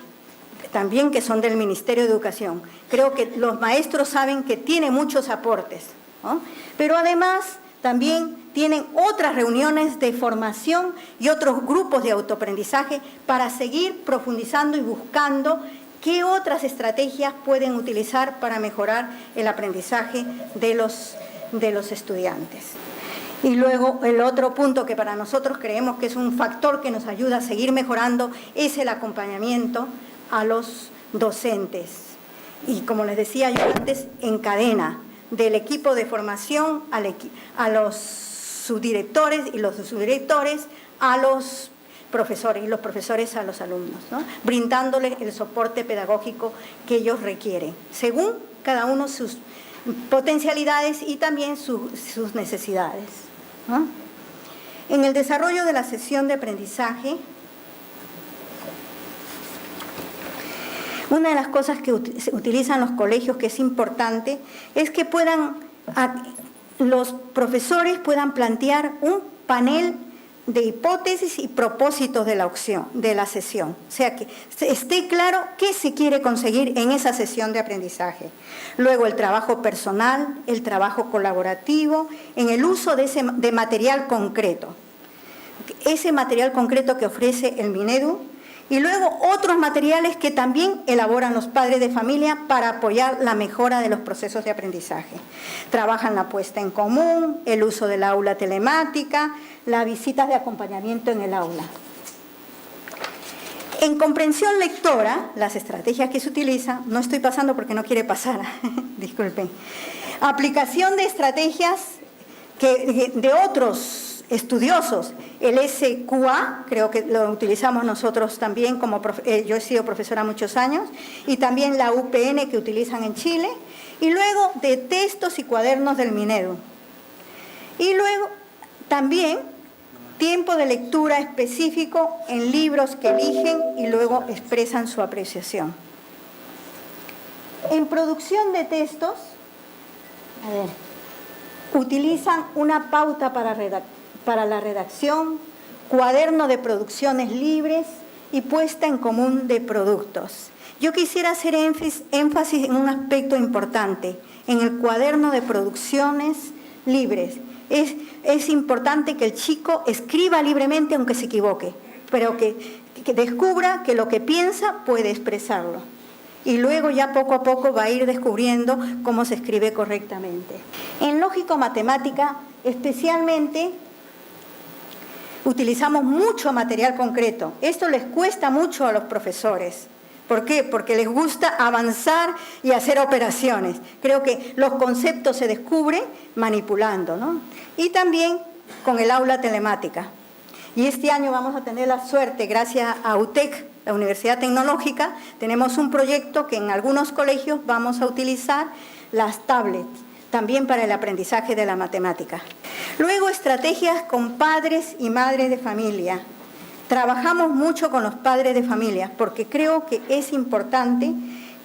también que son del Ministerio de Educación. Creo que los maestros saben que tiene muchos aportes, ¿no? Pero además también tienen otras reuniones de formación y otros grupos de autoaprendizaje para seguir profundizando y buscando qué otras estrategias pueden utilizar para mejorar el aprendizaje de los estudiantes. Y luego el otro punto que para nosotros creemos que es un factor que nos ayuda a seguir mejorando es el acompañamiento a los docentes. Y como les decía yo antes, en cadena, del equipo de formación a los subdirectores y los subdirectores a los profesores y los profesores a los alumnos, ¿no? Brindándoles el soporte pedagógico que ellos requieren, según cada uno sus potencialidades y también sus necesidades, ¿no? En el desarrollo de la sesión de aprendizaje, una de las cosas que utilizan los colegios que es importante es que los profesores puedan plantear un panel de hipótesis y propósitos de la sesión. O sea, que esté claro qué se quiere conseguir en esa sesión de aprendizaje. Luego, el trabajo personal, el trabajo colaborativo, en el uso de material concreto. Ese material concreto que ofrece el Minedu, y luego otros materiales que también elaboran los padres de familia para apoyar la mejora de los procesos de aprendizaje. Trabajan la puesta en común, el uso del aula telemática, las visitas de acompañamiento en el aula. En comprensión lectora, las estrategias que se utilizan, no estoy pasando porque no quiere pasar, disculpen. Aplicación de estrategias de otros estudiosos, el SQA, creo que lo utilizamos nosotros también, yo he sido profesora muchos años, y también la UPN que utilizan en Chile, y luego de textos y cuadernos del Minedu. Y luego también tiempo de lectura específico en libros que eligen y luego expresan su apreciación. En producción de textos, utilizan una pauta para la redacción, cuaderno de producciones libres y puesta en común de productos. Yo quisiera hacer énfasis en un aspecto importante, en el cuaderno de producciones libres. Es importante que el chico escriba libremente aunque se equivoque, pero que descubra que lo que piensa puede expresarlo. Y luego ya poco a poco va a ir descubriendo cómo se escribe correctamente. En lógico-matemática, especialmente, utilizamos mucho material concreto. Esto les cuesta mucho a los profesores. ¿Por qué? Porque les gusta avanzar y hacer operaciones. Creo que los conceptos se descubren manipulando, ¿no? Y también con el aula telemática. Y este año vamos a tener la suerte, gracias a UTEC, la Universidad Tecnológica, tenemos un proyecto que en algunos colegios vamos a utilizar las tablets, también para el aprendizaje de la matemática. Luego, estrategias con padres y madres de familia. Trabajamos mucho con los padres de familia porque creo que es importante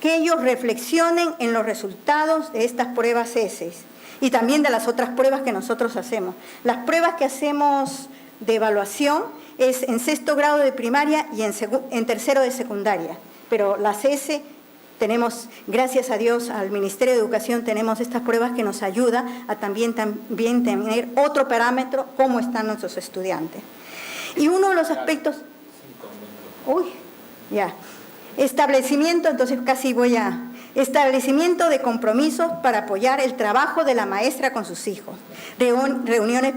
que ellos reflexionen en los resultados de estas pruebas ESES y también de las otras pruebas que nosotros hacemos. Las pruebas que hacemos de evaluación es en 6º grado de primaria y en 3º de secundaria, pero las ESE tenemos, gracias a Dios, al Ministerio de Educación, tenemos estas pruebas que nos ayudan a también tener otro parámetro, cómo están nuestros estudiantes. Y uno de los aspectos... Establecimiento, entonces casi establecimiento de compromisos para apoyar el trabajo de la maestra con sus hijos. Reuniones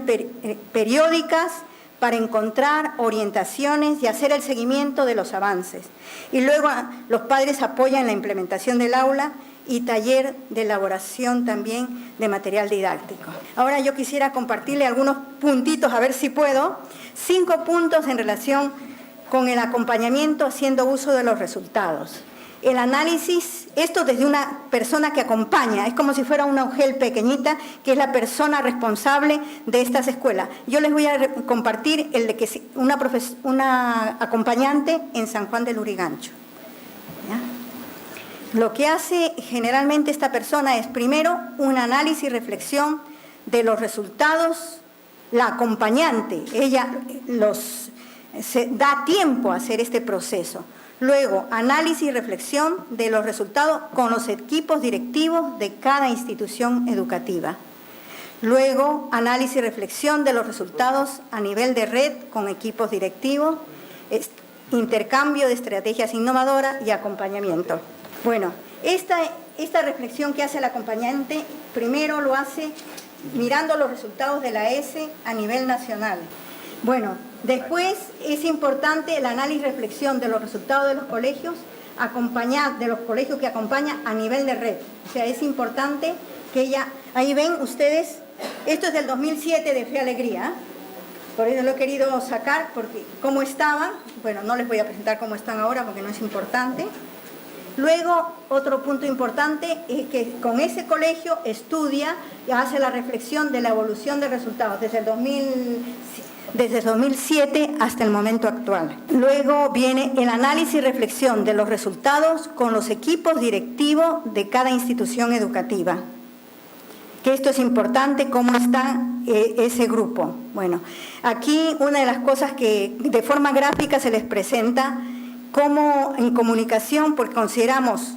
periódicas para encontrar orientaciones y hacer el seguimiento de los avances. Y luego los padres apoyan la implementación del aula y taller de elaboración también de material didáctico. Ahora yo quisiera compartirle algunos puntitos, a ver si puedo, 5 puntos en relación con el acompañamiento haciendo uso de los resultados. el análisis, esto desde una persona que acompaña, es como si fuera una UGEL pequeñita, que es la persona responsable de estas escuelas. Yo les voy a compartir el de que una acompañante en San Juan del Lurigancho. ¿Ya? Lo que hace generalmente esta persona es, primero, un análisis y reflexión de los resultados. La acompañante, ella se da tiempo a hacer este proceso. Luego, análisis y reflexión de los resultados con los equipos directivos de cada institución educativa. Luego, análisis y reflexión de los resultados a nivel de red con equipos directivos, intercambio de estrategias innovadoras y acompañamiento. Bueno, esta reflexión que hace el acompañante, primero lo hace mirando los resultados de la ESE a nivel nacional. Bueno, después es importante el análisis y reflexión de los resultados de los colegios, de los colegios que acompañan a nivel de red. O sea, es importante que ella, ahí ven ustedes, esto es del 2007 de Fe Alegría, por eso lo he querido sacar, porque cómo estaban, bueno, no les voy a presentar cómo están ahora porque no es importante. Luego, otro punto importante es que con ese colegio estudia y hace la reflexión de la evolución de resultados desde el 2007 hasta el momento actual. Luego viene el análisis y reflexión de los resultados con los equipos directivos de cada institución educativa. Que esto es importante, cómo está ese grupo. Bueno, aquí una de las cosas que de forma gráfica se les presenta, como en comunicación, porque consideramos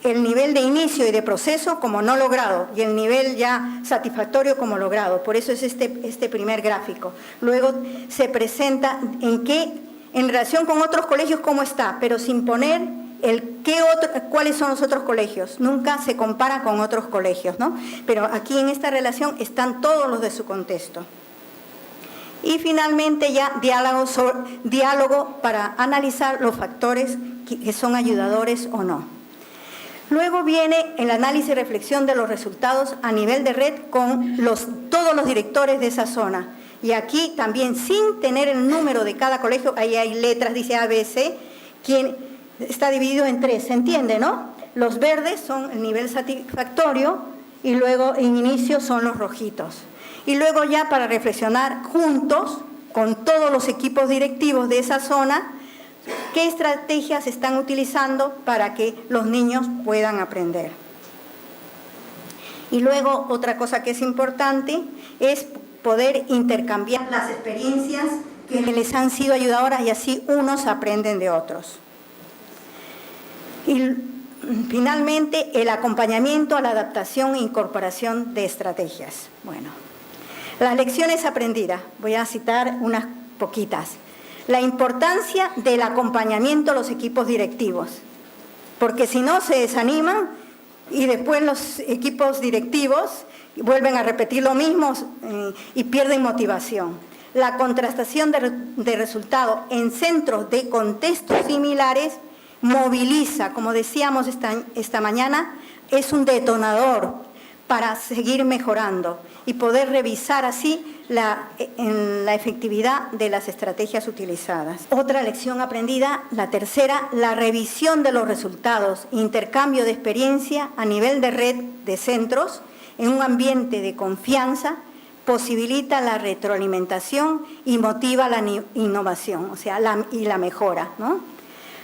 el nivel de inicio y de proceso como no logrado y el nivel ya satisfactorio como logrado. Por eso es este primer gráfico. Luego se presenta en relación con otros colegios cómo está, pero sin poner cuáles son los otros colegios. Nunca se compara con otros colegios, ¿no? Pero aquí en esta relación están todos los de su contexto. Y finalmente ya diálogo para analizar los factores que son ayudadores o no. Luego viene el análisis y reflexión de los resultados a nivel de red con todos los directores de esa zona. Y aquí también sin tener el número de cada colegio, ahí hay letras, dice ABC, quien está dividido en 3, ¿se entiende, no? Los verdes son el nivel satisfactorio y luego en inicio son los rojitos. Y luego ya para reflexionar juntos con todos los equipos directivos de esa zona, qué estrategias están utilizando para que los niños puedan aprender. Y luego otra cosa que es importante es poder intercambiar las experiencias que les han sido ayudadoras y así unos aprenden de otros. Y finalmente el acompañamiento a la adaptación e incorporación de estrategias. Bueno. Las lecciones aprendidas, voy a citar unas poquitas. La importancia del acompañamiento a los equipos directivos, porque si no se desaniman y después los equipos directivos vuelven a repetir lo mismo y pierden motivación. La contrastación de resultados en centros de contextos similares moviliza, como decíamos esta mañana, es un detonador para seguir mejorando y poder revisar así la efectividad de las estrategias utilizadas. Otra lección aprendida, la tercera, la revisión de los resultados, intercambio de experiencia a nivel de red de centros en un ambiente de confianza, posibilita la retroalimentación y motiva la innovación, o sea, la mejora, ¿no?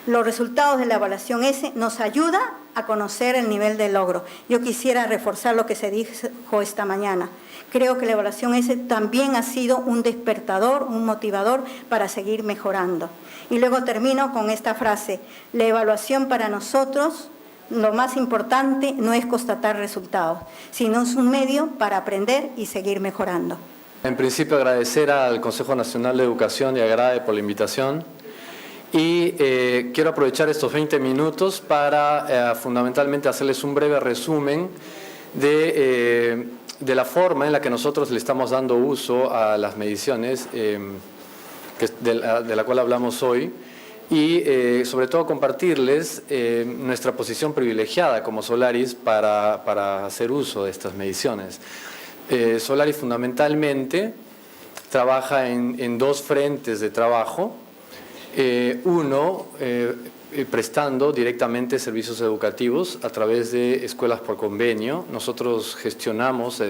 Los resultados de la evaluación S nos ayuda a conocer el nivel de logro. Yo quisiera reforzar lo que se dijo esta mañana. Creo que la evaluación S también ha sido un despertador, un motivador para seguir mejorando. Y luego termino con esta frase: la evaluación para nosotros, lo más importante no es constatar resultados, sino es un medio para aprender y seguir mejorando. En principio agradecer al Consejo Nacional de Educación y a GRADE por la invitación. Y quiero aprovechar estos 20 minutos para fundamentalmente hacerles un breve resumen de la forma en la que nosotros le estamos dando uso a las mediciones de la cual hablamos hoy y sobre todo compartirles nuestra posición privilegiada como Solaris para hacer uso de estas mediciones. Solaris fundamentalmente trabaja en dos frentes de trabajo. Uno, prestando directamente servicios educativos a través de escuelas por convenio. Nosotros gestionamos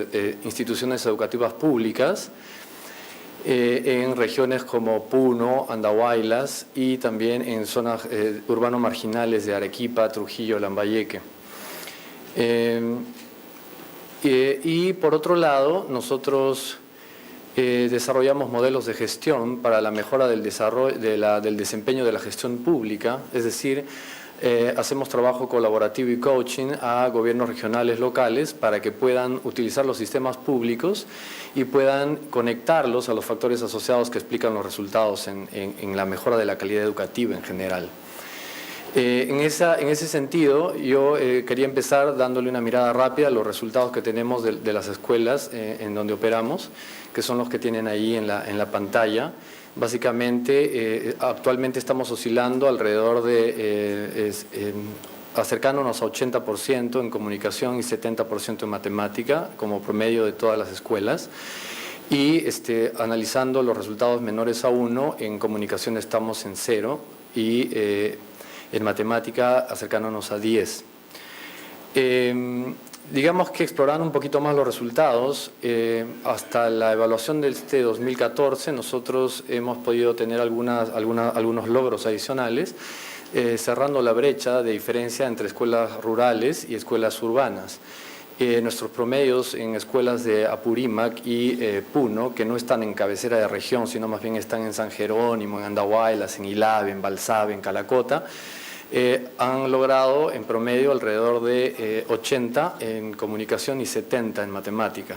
instituciones educativas públicas en regiones como Puno, Andahuaylas y también en zonas urbanos marginales de Arequipa, Trujillo, Lambayeque. Y por otro lado, nosotros desarrollamos modelos de gestión para la mejora del desempeño de la gestión pública, es decir, hacemos trabajo colaborativo y coaching a gobiernos regionales locales para que puedan utilizar los sistemas públicos y puedan conectarlos a los factores asociados que explican los resultados en la mejora de la calidad educativa en general. En ese sentido, yo quería empezar dándole una mirada rápida a los resultados que tenemos de las escuelas en donde operamos, que son los que tienen ahí en la pantalla. Básicamente, actualmente estamos oscilando alrededor de, acercándonos a 80% en comunicación y 70% en matemática, como promedio de todas las escuelas. Y analizando los resultados menores a 1, en comunicación estamos en 0 y en matemática acercándonos a 10. Digamos que explorando un poquito más los resultados, hasta la evaluación de 2014 nosotros hemos podido tener algunos logros adicionales, cerrando la brecha de diferencia entre escuelas rurales y escuelas urbanas. Nuestros promedios en escuelas de Apurímac y Puno, que no están en cabecera de región, sino más bien están en San Jerónimo, en Andahuaylas, en Ilave, en Balsabe, en Calacota, han logrado en promedio alrededor de 80 en comunicación y 70 en matemática.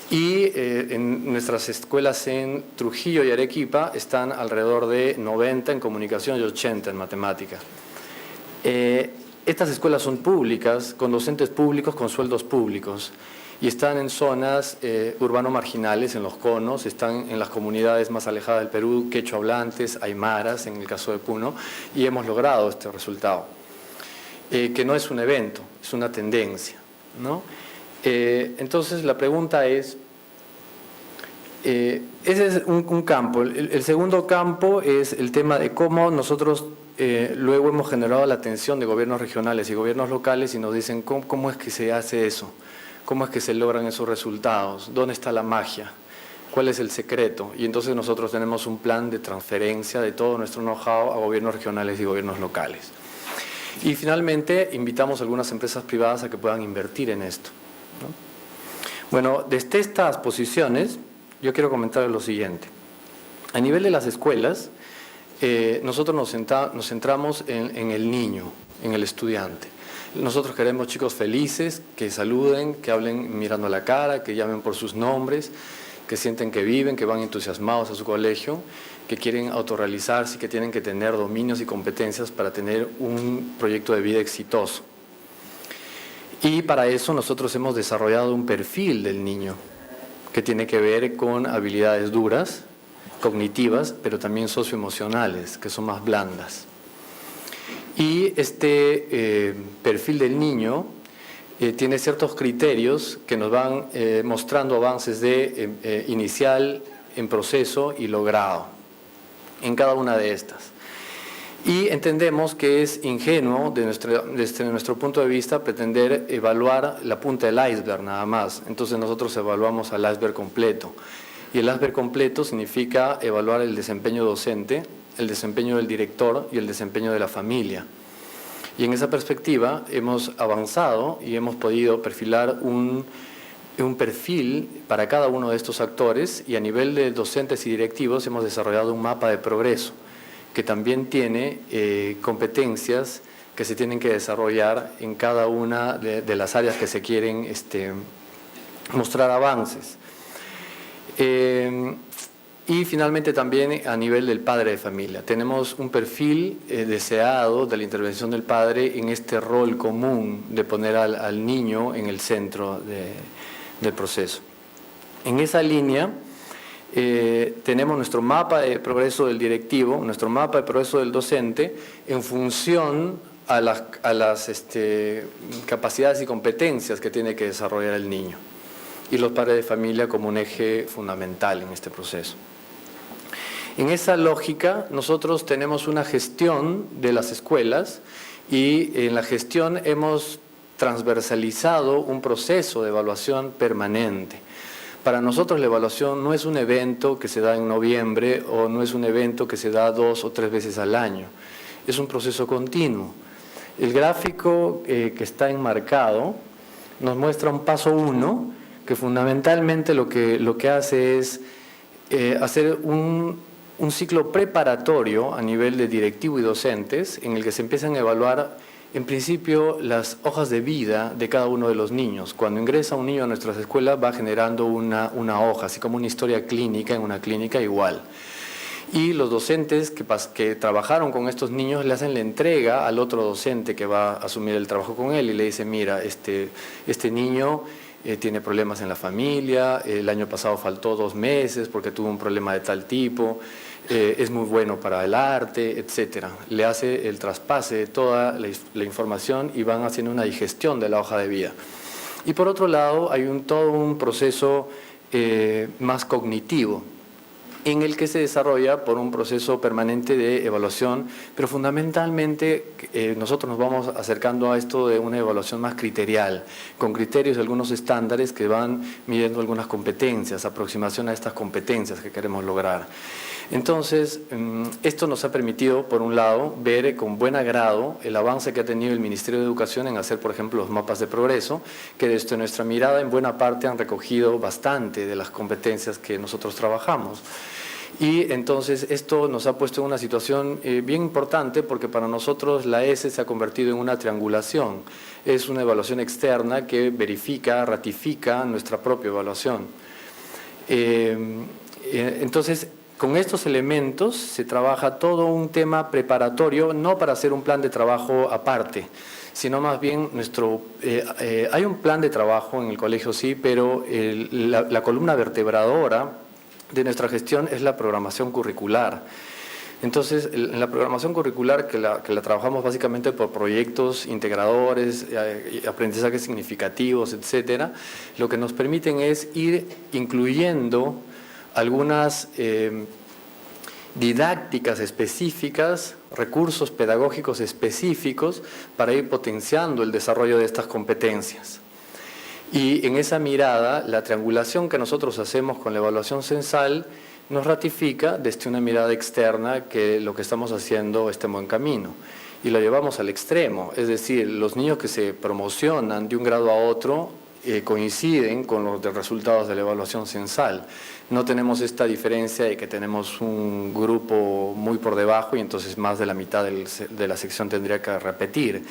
Y en nuestras escuelas en Trujillo y Arequipa están alrededor de 90 en comunicación y 80 en matemática. Estas escuelas son públicas, con docentes públicos, con sueldos públicos, y están en zonas urbano-marginales, en los conos, están en las comunidades más alejadas del Perú, quechua hablantes, aymaras, en el caso de Puno, y hemos logrado este resultado, que no es un evento, es una tendencia, ¿no? Entonces la pregunta es, ese es un campo. El segundo campo es el tema de cómo nosotros luego hemos generado la atención de gobiernos regionales y gobiernos locales y nos dicen cómo es que se hace eso. ¿Cómo es que se logran esos resultados? ¿Dónde está la magia? ¿Cuál es el secreto? Y entonces nosotros tenemos un plan de transferencia de todo nuestro know-how a gobiernos regionales y gobiernos locales. Y finalmente invitamos a algunas empresas privadas a que puedan invertir en esto, ¿no? Bueno, desde estas posiciones yo quiero comentar lo siguiente. A nivel de las escuelas, nosotros nos centramos en el niño, en el estudiante. Nosotros queremos chicos felices, que saluden, que hablen mirando a la cara, que llamen por sus nombres, que sienten que viven, que van entusiasmados a su colegio, que quieren autorrealizarse y que tienen que tener dominios y competencias para tener un proyecto de vida exitoso. Y para eso nosotros hemos desarrollado un perfil del niño que tiene que ver con habilidades duras, cognitivas, pero también socioemocionales, que son más blandas. Y este perfil del niño tiene ciertos criterios que nos van mostrando avances de inicial, en proceso y logrado en cada una de estas. Y entendemos que es ingenuo desde nuestro punto de vista pretender evaluar la punta del iceberg nada más. Entonces nosotros evaluamos al iceberg completo. Y el iceberg completo significa evaluar el desempeño docente, el desempeño del director y el desempeño de la familia. Y en esa perspectiva hemos avanzado y hemos podido perfilar un perfil para cada uno de estos actores, y a nivel de docentes y directivos hemos desarrollado un mapa de progreso que también tiene competencias que se tienen que desarrollar en cada una de las áreas que se quieren mostrar avances. Y finalmente también a nivel del padre de familia. Tenemos un perfil deseado de la intervención del padre en este rol común de poner al niño en el centro del proceso. En esa línea tenemos nuestro mapa de progreso del directivo, nuestro mapa de progreso del docente en función a las capacidades y competencias que tiene que desarrollar el niño, y los padres de familia como un eje fundamental en este proceso. En esa lógica, nosotros tenemos una gestión de las escuelas y en la gestión hemos transversalizado un proceso de evaluación permanente. Para nosotros la evaluación no es un evento que se da en noviembre o no es un evento que se da 2 o 3 veces al año, es un proceso continuo. El gráfico que está enmarcado nos muestra un paso 1 que fundamentalmente lo que hace es hacer un ciclo preparatorio a nivel de directivo y docentes en el que se empiezan a evaluar en principio las hojas de vida de cada uno de los niños. Cuando ingresa un niño a nuestras escuelas va generando una hoja, así como una historia clínica en una clínica igual. Y los docentes que trabajaron con estos niños le hacen la entrega al otro docente que va a asumir el trabajo con él y le dice, mira, este niño tiene problemas en la familia, el año pasado faltó 2 meses porque tuvo un problema de tal tipo, es muy bueno para el arte, etcétera. Le hace el traspase de toda la información y van haciendo una digestión de la hoja de vida. Y por otro lado hay todo un proceso más cognitivo, en el que se desarrolla por un proceso permanente de evaluación, pero fundamentalmente nosotros nos vamos acercando a esto de una evaluación más criterial, con criterios y algunos estándares que van midiendo algunas competencias, aproximación a estas competencias que queremos lograr. Entonces, esto nos ha permitido, por un lado, ver con buen agrado el avance que ha tenido el Ministerio de Educación en hacer, por ejemplo, los mapas de progreso, que desde nuestra mirada en buena parte han recogido bastante de las competencias que nosotros trabajamos. Y entonces esto nos ha puesto en una situación bien importante porque para nosotros la ESE se ha convertido en una triangulación. Es una evaluación externa que verifica, ratifica nuestra propia evaluación. Entonces, con estos elementos se trabaja todo un tema preparatorio, no para hacer un plan de trabajo aparte, sino más bien hay un plan de trabajo en el colegio, sí, pero la columna vertebradora de nuestra gestión es la programación curricular. Entonces, en la programación curricular, que la trabajamos básicamente por proyectos integradores, aprendizajes significativos, etcétera, lo que nos permiten es ir incluyendo algunas didácticas específicas, recursos pedagógicos específicos para ir potenciando el desarrollo de estas competencias. Y en esa mirada, la triangulación que nosotros hacemos con la evaluación censal nos ratifica desde una mirada externa que lo que estamos haciendo está en buen camino. Y lo llevamos al extremo, es decir, los niños que se promocionan de un grado a otro coinciden con los resultados de la evaluación censal. No tenemos esta diferencia de que tenemos un grupo muy por debajo y entonces más de la mitad de la sección tendría que repetir.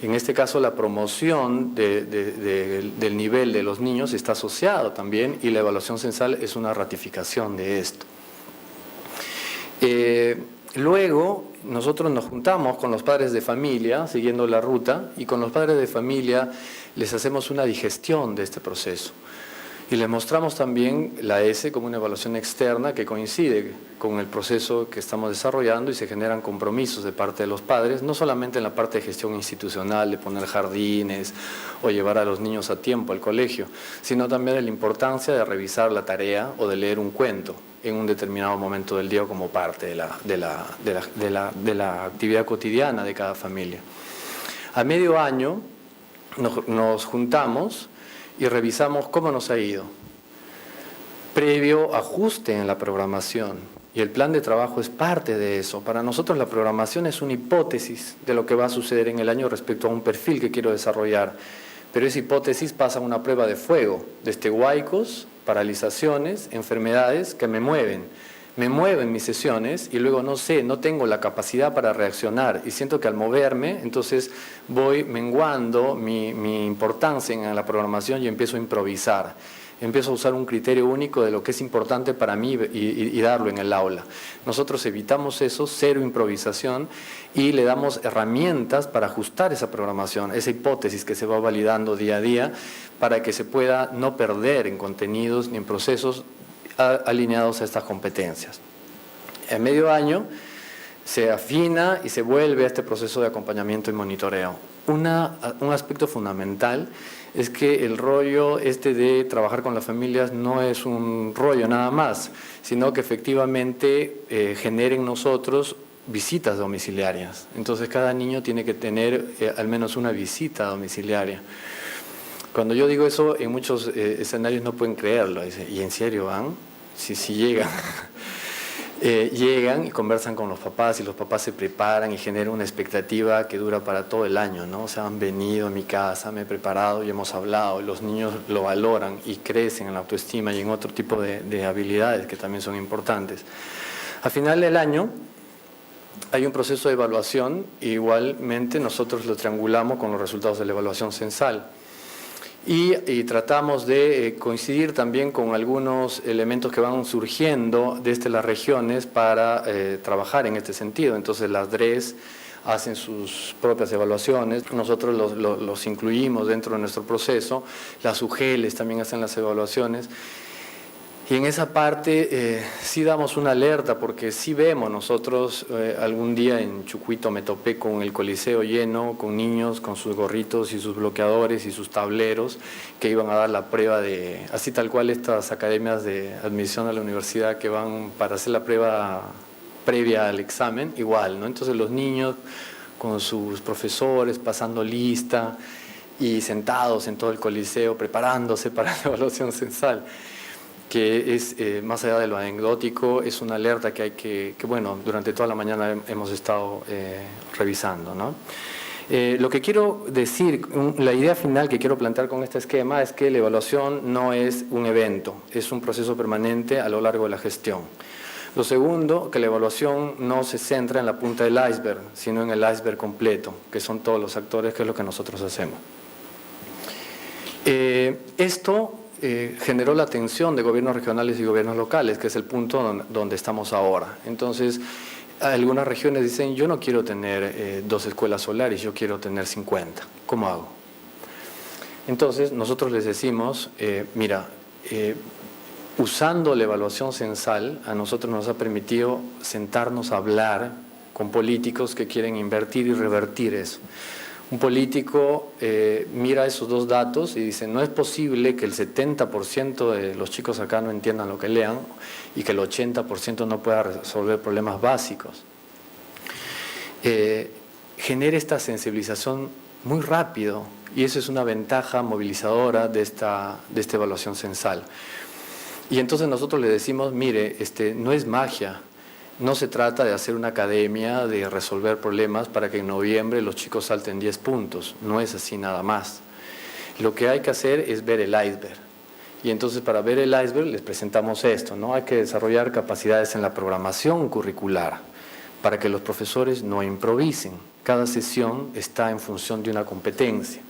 En este caso, la promoción del nivel de los niños está asociado también y la evaluación censal es una ratificación de esto. Luego, nosotros nos juntamos con los padres de familia, siguiendo la ruta, y con los padres de familia les hacemos una digestión de este proceso. Y les mostramos también la ESE como una evaluación externa que coincide con el proceso que estamos desarrollando y se generan compromisos de parte de los padres, no solamente en la parte de gestión institucional, de poner jardines o llevar a los niños a tiempo al colegio, sino también de la importancia de revisar la tarea o de leer un cuento en un determinado momento del día como parte de la actividad cotidiana de cada familia. A medio año nos juntamos y revisamos cómo nos ha ido. Previo ajuste en la programación, y el plan de trabajo es parte de eso. Para nosotros la programación es una hipótesis de lo que va a suceder en el año respecto a un perfil que quiero desarrollar, pero esa hipótesis pasa a una prueba de fuego, desde huaicos, paralizaciones, enfermedades que me mueven mis sesiones y luego no tengo la capacidad para reaccionar y siento que al moverme, entonces voy menguando mi importancia en la programación y empiezo a improvisar. Empiezo a usar un criterio único de lo que es importante para mí y darlo en el aula. Nosotros evitamos eso, cero improvisación, y le damos herramientas para ajustar esa programación, esa hipótesis que se va validando día a día, para que se pueda no perder en contenidos ni en procesos alineados a estas competencias. En medio año se afina y se vuelve a este proceso de acompañamiento y monitoreo. un aspecto fundamental es que el rollo de trabajar con las familias no es un rollo nada más, sino que efectivamente genera en nosotros visitas domiciliarias. Entonces cada niño tiene que tener al menos una visita domiciliaria. Cuando yo digo eso, en muchos escenarios no pueden creerlo. Dicen, ¿y en serio van? Sí, sí llegan. Llegan y conversan con los papás y los papás se preparan y generan una expectativa que dura para todo el año, ¿no? O sea, han venido a mi casa, me he preparado y hemos hablado. Los niños lo valoran y crecen en la autoestima y en otro tipo de habilidades que también son importantes. A final del año hay un proceso de evaluación y igualmente nosotros lo triangulamos con los resultados de la evaluación censal. Y tratamos de coincidir también con algunos elementos que van surgiendo desde las regiones para trabajar en este sentido. Entonces las DRES hacen sus propias evaluaciones, nosotros los incluimos dentro de nuestro proceso, las UGELs también hacen las evaluaciones. Y en esa parte sí damos una alerta porque sí vemos nosotros, algún día en Chucuito me topé con el coliseo lleno, con niños con sus gorritos y sus bloqueadores y sus tableros que iban a dar la prueba de, así tal cual estas academias de admisión a la universidad que van para hacer la prueba previa al examen, igual, ¿no? Entonces los niños con sus profesores pasando lista y sentados en todo el coliseo preparándose para la evaluación censal, que es, más allá de lo anecdótico, es una alerta que hay que bueno, durante toda la mañana hemos estado revisando, ¿no? Lo que quiero decir, la idea final que quiero plantear con este esquema es que la evaluación no es un evento, es un proceso permanente a lo largo de la gestión. Lo segundo, que la evaluación no se centra en la punta del iceberg, sino en el iceberg completo, que son todos los actores, que es lo que nosotros hacemos. Esto generó la atención de gobiernos regionales y gobiernos locales, que es el punto donde estamos ahora. Entonces, algunas regiones dicen, yo no quiero tener 2 escuelas solares, yo quiero tener 50. ¿Cómo hago? Entonces, nosotros les decimos, mira, usando la evaluación censal, a nosotros nos ha permitido sentarnos a hablar con políticos que quieren invertir y revertir eso. Un político mira esos 2 datos y dice, no es posible que el 70% de los chicos acá no entiendan lo que lean y que el 80% no pueda resolver problemas básicos. Genera esta sensibilización muy rápido y eso es una ventaja movilizadora de esta evaluación censal. Y entonces nosotros le decimos, mire, no es magia. No se trata de hacer una academia, de resolver problemas para que en noviembre los chicos salten 10 puntos. No es así nada más. Lo que hay que hacer es ver el iceberg. Y entonces para ver el iceberg les presentamos esto, ¿no? Hay que desarrollar capacidades en la programación curricular para que los profesores no improvisen. Cada sesión está en función de una competencia.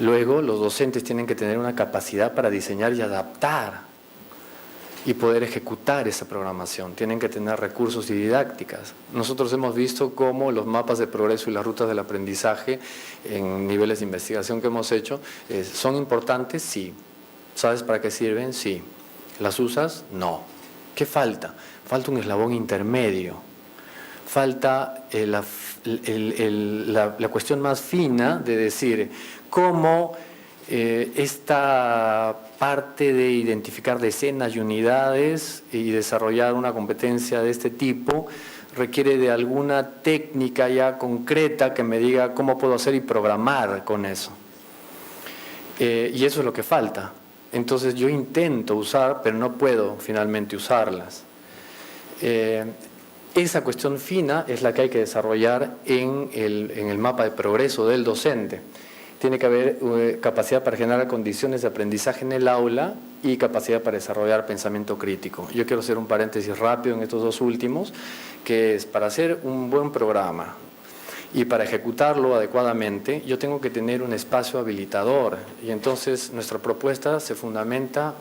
Luego los docentes tienen que tener una capacidad para diseñar y adaptar y poder ejecutar esa programación. Tienen que tener recursos y didácticas. Nosotros hemos visto cómo los mapas de progreso y las rutas del aprendizaje en niveles de investigación que hemos hecho son importantes, sí. ¿Sabes para qué sirven? Sí. ¿Las usas? No. ¿Qué falta? Falta un eslabón intermedio. Falta la cuestión más fina de decir cómo esta parte de identificar decenas y unidades y desarrollar una competencia de este tipo requiere de alguna técnica ya concreta que me diga cómo puedo hacer y programar con eso. Y eso es lo que falta. Entonces yo intento usar, pero no puedo finalmente usarlas. Esa cuestión fina es la que hay que desarrollar en el mapa de progreso del docente. Tiene que haber capacidad para generar condiciones de aprendizaje en el aula y capacidad para desarrollar pensamiento crítico. Yo quiero hacer un paréntesis rápido en estos 2 últimos, que es para hacer un buen programa y para ejecutarlo adecuadamente, yo tengo que tener un espacio habilitador. Y entonces nuestra propuesta se fundamenta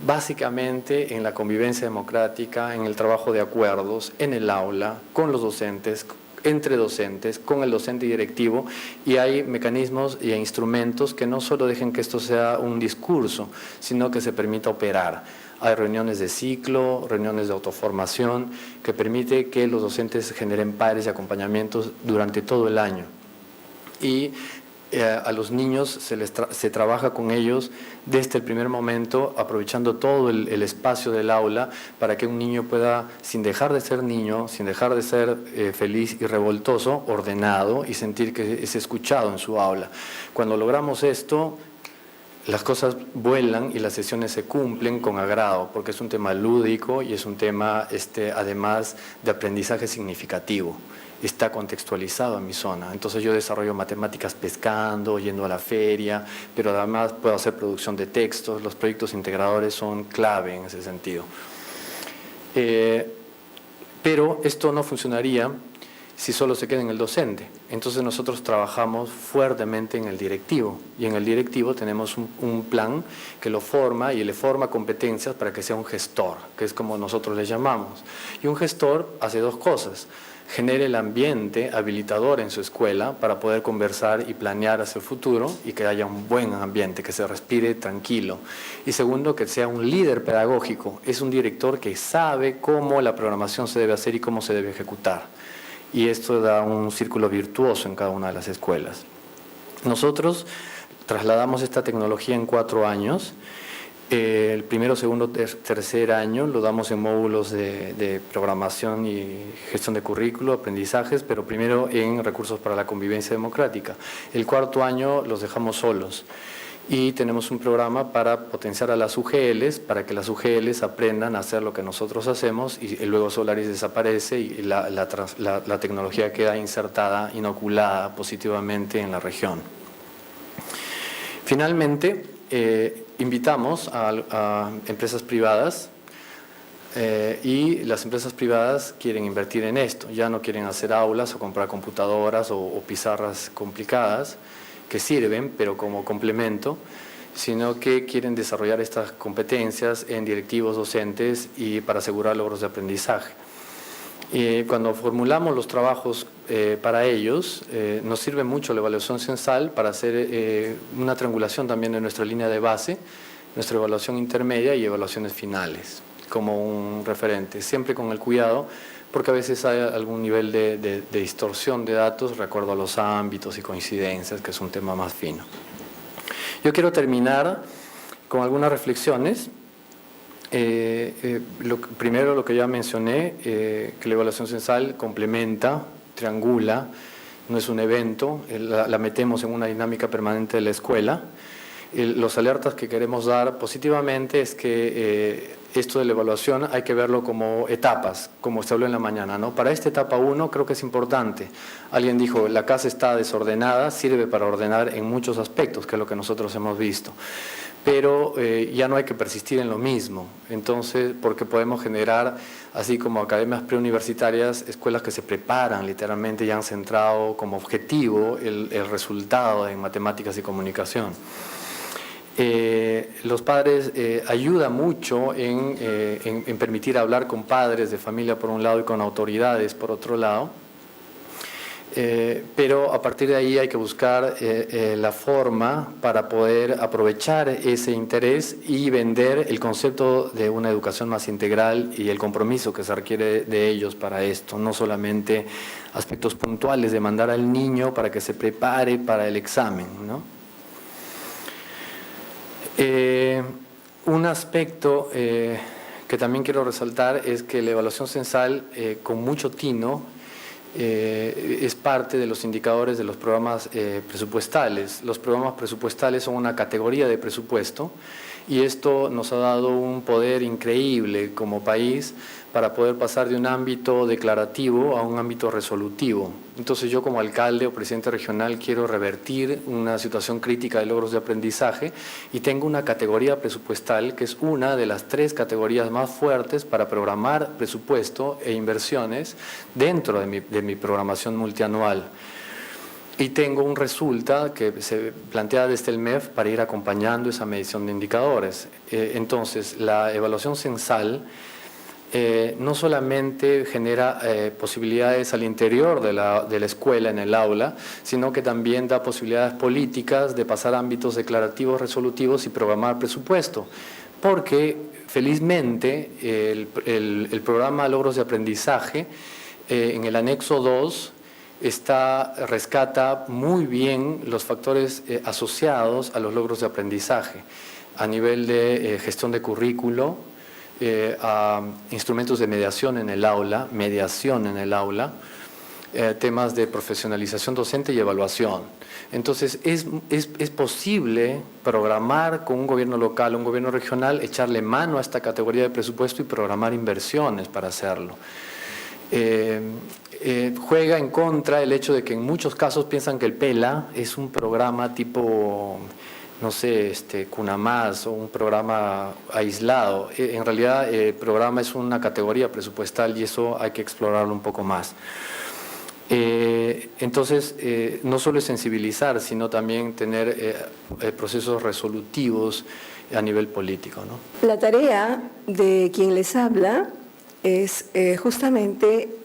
básicamente en la convivencia democrática, en el trabajo de acuerdos, en el aula, con los docentes, entre docentes, con el docente directivo, y hay mecanismos e instrumentos que no solo dejen que esto sea un discurso, sino que se permita operar. Hay reuniones de ciclo, reuniones de autoformación, que permite que los docentes generen pares y acompañamientos durante todo el año. y a los niños se trabaja con ellos desde el primer momento, aprovechando todo el espacio del aula para que un niño pueda, sin dejar de ser niño, sin dejar de ser feliz y revoltoso, ordenado y sentir que es escuchado en su aula. Cuando logramos esto, las cosas vuelan y las sesiones se cumplen con agrado, porque es un tema lúdico y es un tema, además, de aprendizaje significativo. Está contextualizado en mi zona. Entonces yo desarrollo matemáticas pescando, yendo a la feria, pero además puedo hacer producción de textos. Los proyectos integradores son clave en ese sentido. Pero esto no funcionaría si solo se queda en el docente. Entonces nosotros trabajamos fuertemente en el directivo, y en el directivo tenemos un plan que lo forma y le forma competencias para que sea un gestor, que es como nosotros le llamamos. Y un gestor hace dos cosas: genere el ambiente habilitador en su escuela para poder conversar y planear hacia el futuro y que haya un buen ambiente, que se respire tranquilo. Y segundo, que sea un líder pedagógico. Es un director que sabe cómo la programación se debe hacer y cómo se debe ejecutar. Y esto da un círculo virtuoso en cada una de las escuelas. Nosotros trasladamos esta tecnología en 4 años. El primero, segundo, tercer año lo damos en módulos de programación y gestión de currículo, aprendizajes, pero primero en recursos para la convivencia democrática. El 4.º año los dejamos solos y tenemos un programa para potenciar a las UGLs, para que las UGLs aprendan a hacer lo que nosotros hacemos, y luego Solaris desaparece y la tecnología queda insertada, inoculada positivamente en la región. Finalmente, invitamos a empresas privadas y las empresas privadas quieren invertir en esto. Ya no quieren hacer aulas o comprar computadoras o pizarras complicadas que sirven, pero como complemento, sino que quieren desarrollar estas competencias en directivos, docentes y para asegurar logros de aprendizaje. Cuando formulamos los trabajos para ellos, nos sirve mucho la evaluación censal para hacer una triangulación también de nuestra línea de base, nuestra evaluación intermedia y evaluaciones finales, como un referente, siempre con el cuidado, porque a veces hay algún nivel de distorsión de datos de acuerdo a los ámbitos y coincidencias, que es un tema más fino. Yo quiero terminar con algunas reflexiones. Primero, lo que ya mencioné, que la evaluación censal complementa, triangula, no es un evento, la metemos en una dinámica permanente de la escuela. Los alertas que queremos dar positivamente es que esto de la evaluación hay que verlo como etapas, como se habló en la mañana, ¿no? Para esta etapa 1 creo que es importante. Alguien dijo, la casa está desordenada, sirve para ordenar en muchos aspectos, que es lo que nosotros hemos visto. Pero ya no hay que persistir en lo mismo, entonces, porque podemos generar, así como academias preuniversitarias, escuelas que se preparan literalmente y han centrado como objetivo el resultado en matemáticas y comunicación. Los padres ayudan mucho en permitir hablar con padres de familia por un lado y con autoridades por otro lado, pero a partir de ahí hay que buscar la forma para poder aprovechar ese interés y vender el concepto de una educación más integral y el compromiso que se requiere de ellos para esto, no solamente aspectos puntuales de mandar al niño para que se prepare para el examen, ¿no? Un aspecto que también quiero resaltar es que la evaluación censal con mucho tino es parte de los indicadores de los programas presupuestales. Los programas presupuestales son una categoría de presupuesto y esto nos ha dado un poder increíble como país para poder pasar de un ámbito declarativo a un ámbito resolutivo. Entonces yo como alcalde o presidente regional quiero revertir una situación crítica de logros de aprendizaje y tengo una categoría presupuestal que es una de las 3 categorías más fuertes para programar presupuesto e inversiones dentro de mi programación multianual. Y tengo un resulta que se plantea desde el MEF para ir acompañando esa medición de indicadores. Entonces, la evaluación censal no solamente genera posibilidades al interior de la escuela, en el aula, sino que también da posibilidades políticas de pasar a ámbitos declarativos, resolutivos y programar presupuesto. Porque, felizmente, el programa Logros de Aprendizaje, en el anexo 2, rescata muy bien los factores asociados a los logros de aprendizaje, a nivel de gestión de currículo, a instrumentos de mediación en el aula, temas de profesionalización docente y evaluación. Entonces, es posible programar con un gobierno local, un gobierno regional, echarle mano a esta categoría de presupuesto y programar inversiones para hacerlo. Juega en contra el hecho de que en muchos casos piensan que el PELA es un programa tipo, no sé, CUNAMás o un programa aislado. En realidad el programa es una categoría presupuestal y eso hay que explorarlo un poco más. Entonces, no solo es sensibilizar, sino también tener procesos resolutivos a nivel político, ¿no? La tarea de quien les habla es justamente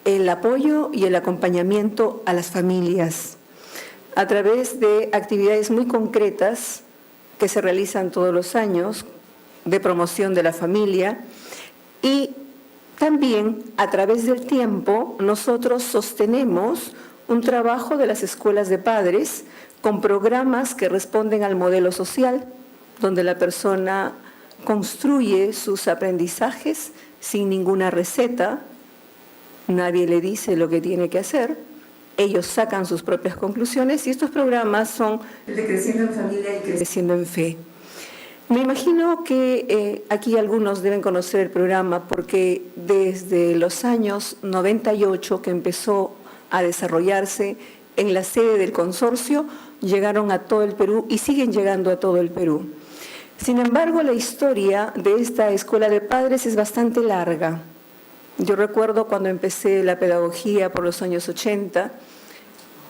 el apoyo y el acompañamiento a las familias a través de actividades muy concretas que se realizan todos los años de promoción de la familia, y también a través del tiempo nosotros sostenemos un trabajo de las escuelas de padres con programas que responden al modelo social, donde la persona construye sus aprendizajes sin ninguna receta, nadie le dice lo que tiene que hacer, ellos sacan sus propias conclusiones, y estos programas son el de Creciendo en Familia y Creciendo en Fe. Me imagino que aquí algunos deben conocer el programa porque desde los años 98 que empezó a desarrollarse en la sede del consorcio, llegaron a todo el Perú y siguen llegando a todo el Perú. Sin embargo, la historia de esta escuela de padres es bastante larga. Yo recuerdo cuando empecé la pedagogía por los años 80,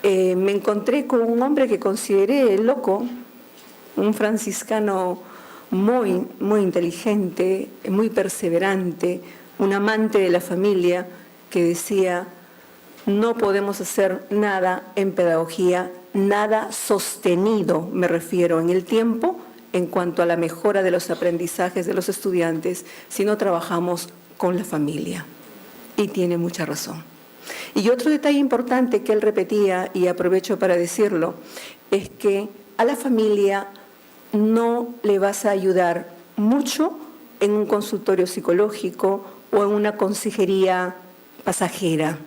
me encontré con un hombre que consideré loco, un franciscano muy inteligente, muy perseverante, un amante de la familia, que decía: no podemos hacer nada en pedagogía, nada sostenido, me refiero en el tiempo, en cuanto a la mejora de los aprendizajes de los estudiantes, si no trabajamos con la familia. Y tiene mucha razón. Y otro detalle importante que él repetía, y aprovecho para decirlo, es que a la familia no le vas a ayudar mucho en un consultorio psicológico o en una consejería pasajera.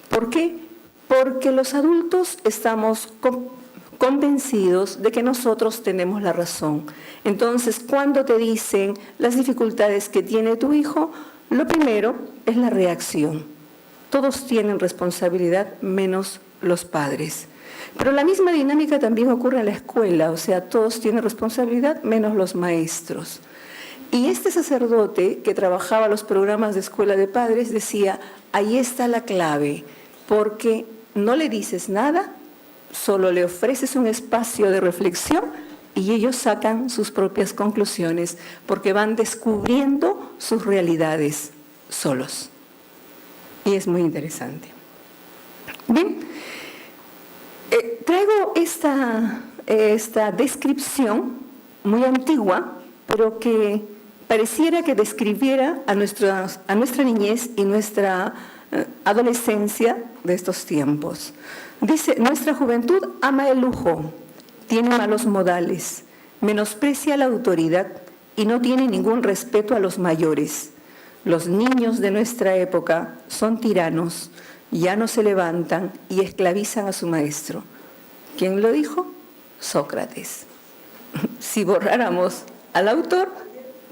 ¿Por qué? Porque los adultos estamos convencidos de que nosotros tenemos la razón. Entonces, cuando te dicen las dificultades que tiene tu hijo, lo primero es la reacción. Todos tienen responsabilidad, menos los padres. Pero la misma dinámica también ocurre en la escuela, o sea, todos tienen responsabilidad, menos los maestros. Y este sacerdote que trabajaba los programas de escuela de padres decía: ahí está la clave, porque no le dices nada, solo le ofreces un espacio de reflexión y ellos sacan sus propias conclusiones, porque van descubriendo sus realidades solos. Y es muy interesante. Bien, traigo esta descripción muy antigua, pero que pareciera que describiera a nuestra niñez y nuestra adolescencia de estos tiempos. Dice: nuestra juventud ama el lujo, tiene malos modales, menosprecia la autoridad y no tiene ningún respeto a los mayores. Los niños de nuestra época son tiranos, ya no se levantan y esclavizan a su maestro. ¿Quién lo dijo? Sócrates. Si borráramos al autor,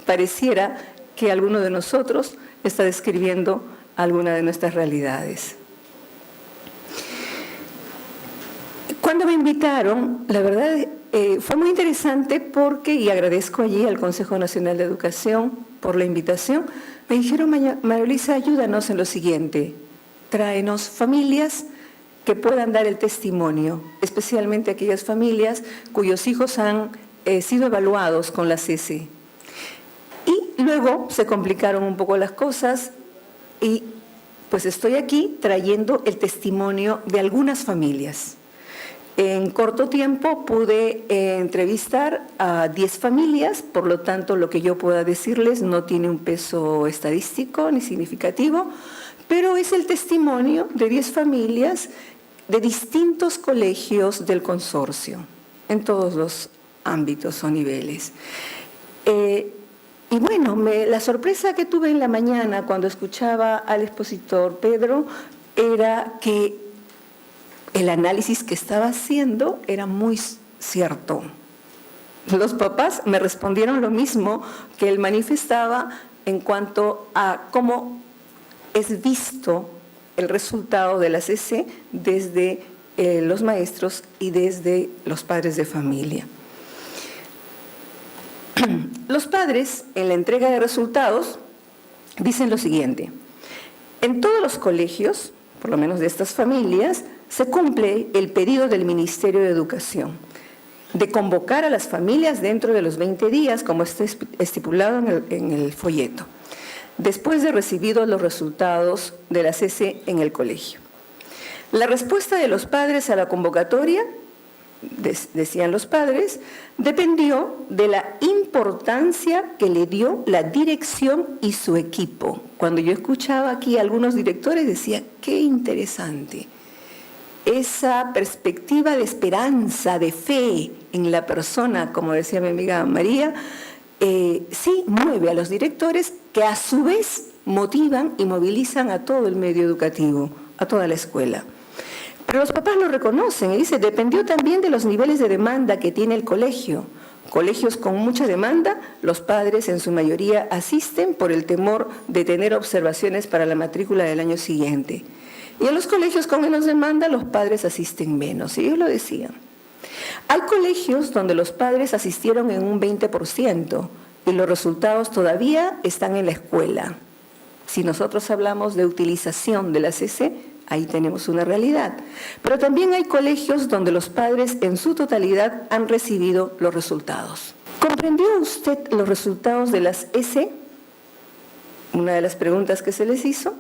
pareciera que alguno de nosotros está describiendo alguna de nuestras realidades. Cuando me invitaron, la verdad fue muy interesante porque, y agradezco allí al Consejo Nacional de Educación por la invitación, me dijeron: María Luisa, ayúdanos en lo siguiente, tráenos familias que puedan dar el testimonio, especialmente aquellas familias cuyos hijos han sido evaluados con la CESE. Y luego se complicaron un poco las cosas y pues estoy aquí trayendo el testimonio de algunas familias. En corto tiempo pude entrevistar a 10 familias, por lo tanto lo que yo pueda decirles no tiene un peso estadístico ni significativo, pero es el testimonio de 10 familias de distintos colegios del consorcio, en todos los ámbitos o niveles. Y bueno, la sorpresa que tuve en la mañana cuando escuchaba al expositor Pedro era que el análisis que estaba haciendo era muy cierto. Los papás me respondieron lo mismo que él manifestaba en cuanto a cómo es visto el resultado de la CC desde los maestros y desde los padres de familia. Los padres, en la entrega de resultados, dicen lo siguiente: en todos los colegios, por lo menos de estas familias, se cumple el pedido del Ministerio de Educación de convocar a las familias dentro de los 20 días, como está estipulado en el folleto, después de recibidos los resultados de la CC en el colegio. La respuesta de los padres a la convocatoria, decían los padres, dependió de la importancia que le dio la dirección y su equipo. Cuando yo escuchaba aquí a algunos directores decía, qué interesante. Esa perspectiva de esperanza, de fe en la persona, como decía mi amiga María, sí mueve a los directores que a su vez motivan y movilizan a todo el medio educativo, a toda la escuela. Pero los papás lo reconocen y dicen, dependió también de los niveles de demanda que tiene el colegio. Colegios con mucha demanda, los padres en su mayoría asisten por el temor de tener observaciones para la matrícula del año siguiente. Y en los colegios con menos demanda, los padres asisten menos. Y ellos lo decían. Hay colegios donde los padres asistieron en un 20% y los resultados todavía están en la escuela. Si nosotros hablamos de utilización de la CC, ahí tenemos una realidad. Pero también hay colegios donde los padres en su totalidad han recibido los resultados. ¿Comprendió usted los resultados de las S? Una de las preguntas que se les hizo.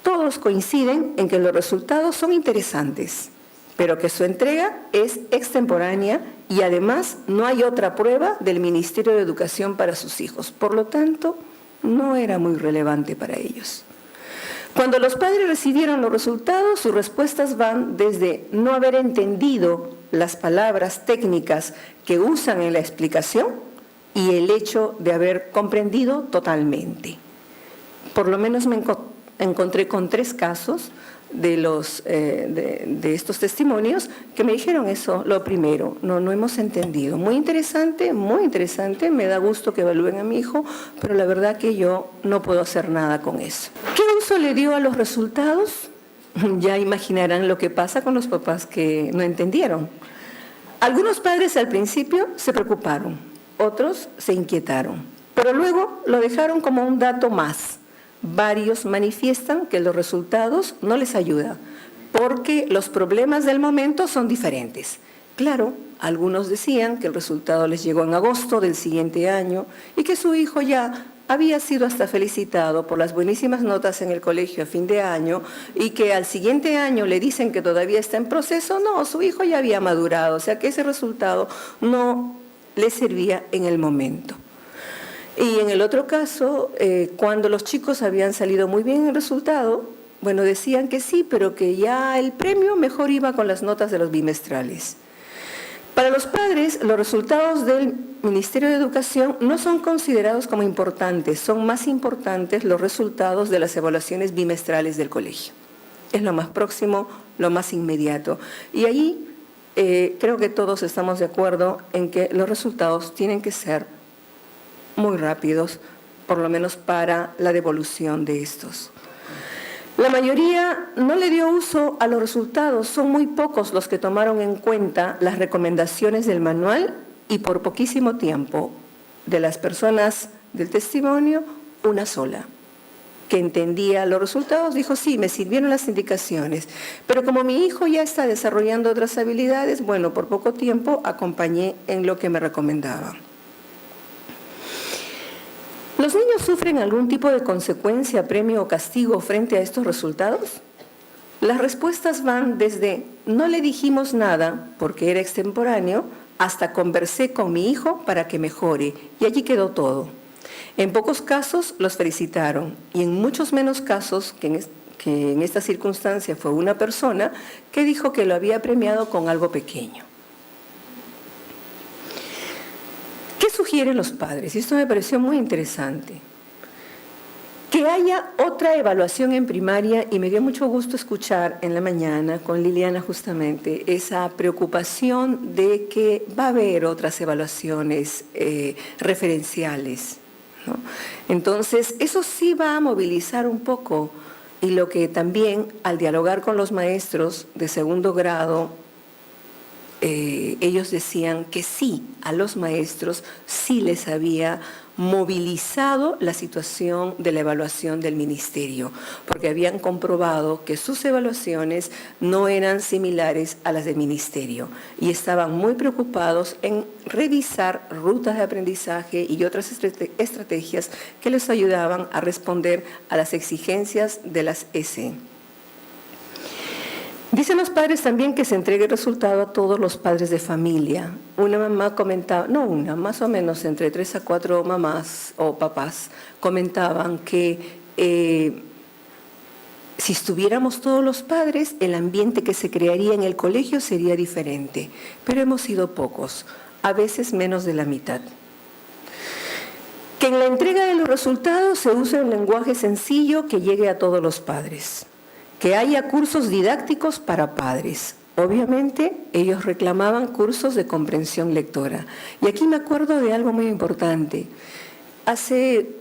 Todos coinciden en que los resultados son interesantes, pero que su entrega es extemporánea y además no hay otra prueba del Ministerio de Educación para sus hijos. Por lo tanto, no era muy relevante para ellos. Cuando los padres recibieron los resultados, sus respuestas van desde no haber entendido las palabras técnicas que usan en la explicación y el hecho de haber comprendido totalmente. Por lo menos me encontré con 3 casos de estos testimonios que me dijeron eso. Lo primero, no hemos entendido. Muy interesante, me da gusto que evalúen a mi hijo, pero la verdad que yo no puedo hacer nada con eso. ¿Qué uso le dio a los resultados? Ya imaginarán lo que pasa con los papás que no entendieron. Algunos padres al principio se preocuparon, otros se inquietaron, pero luego lo dejaron como un dato más. Varios manifiestan que los resultados no les ayudan porque los problemas del momento son diferentes. Claro, algunos decían que el resultado les llegó en agosto del siguiente año y que su hijo ya había sido hasta felicitado por las buenísimas notas en el colegio a fin de año y que al siguiente año le dicen que todavía está en proceso. No, su hijo ya había madurado, o sea que ese resultado no le servía en el momento. Y en el otro caso, cuando los chicos habían salido muy bien en el resultado, bueno, decían que sí, pero que ya el premio mejor iba con las notas de los bimestrales. Para los padres, los resultados del Ministerio de Educación no son considerados como importantes, son más importantes los resultados de las evaluaciones bimestrales del colegio. Es lo más próximo, lo más inmediato. Y allí creo que todos estamos de acuerdo en que los resultados tienen que ser muy rápidos, por lo menos para la devolución de estos. La mayoría no le dio uso a los resultados, son muy pocos los que tomaron en cuenta las recomendaciones del manual y por poquísimo tiempo. De las personas del testimonio, una sola, que entendía los resultados, dijo sí, me sirvieron las indicaciones, pero como mi hijo ya está desarrollando otras habilidades, bueno, por poco tiempo acompañé en lo que me recomendaban. ¿Los niños sufren algún tipo de consecuencia, premio o castigo frente a estos resultados? Las respuestas van desde no le dijimos nada porque era extemporáneo hasta conversé con mi hijo para que mejore y allí quedó todo. En pocos casos los felicitaron y en muchos menos casos, que que en esta circunstancia fue una persona que dijo que lo había premiado con algo pequeño. ¿Qué sugieren los padres? Y esto me pareció muy interesante. Que haya otra evaluación en primaria, y me dio mucho gusto escuchar en la mañana con Liliana justamente esa preocupación de que va a haber otras evaluaciones referenciales, ¿no? Entonces, eso sí va a movilizar un poco, y lo que también al dialogar con los maestros de segundo grado, ellos decían que sí, a los maestros sí les había movilizado la situación de la evaluación del ministerio, porque habían comprobado que sus evaluaciones no eran similares a las del ministerio y estaban muy preocupados en revisar rutas de aprendizaje y otras estrategias que les ayudaban a responder a las exigencias de las ESE. Dicen los padres también que se entregue el resultado a todos los padres de familia. Una mamá comentaba, no una, más o menos entre 3 a 4 mamás o papás comentaban que si estuviéramos todos los padres, el ambiente que se crearía en el colegio sería diferente. Pero hemos sido pocos, a veces menos de la mitad. Que en la entrega de los resultados se use un lenguaje sencillo que llegue a todos los padres. Que haya cursos didácticos para padres. Obviamente, ellos reclamaban cursos de comprensión lectora. Y aquí me acuerdo de algo muy importante. Hace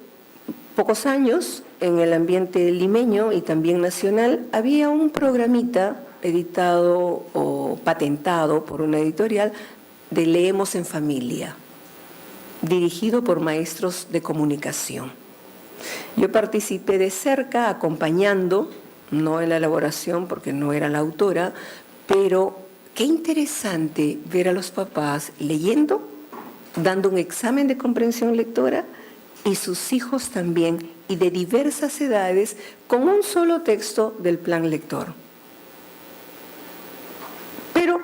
pocos años, en el ambiente limeño y también nacional, había un programita editado o patentado por una editorial de Leemos en Familia, dirigido por maestros de comunicación. Yo participé de cerca acompañando, no en la elaboración porque no era la autora, pero qué interesante ver a los papás leyendo, dando un examen de comprensión lectora y sus hijos también, y de diversas edades, con un solo texto del plan lector. Pero,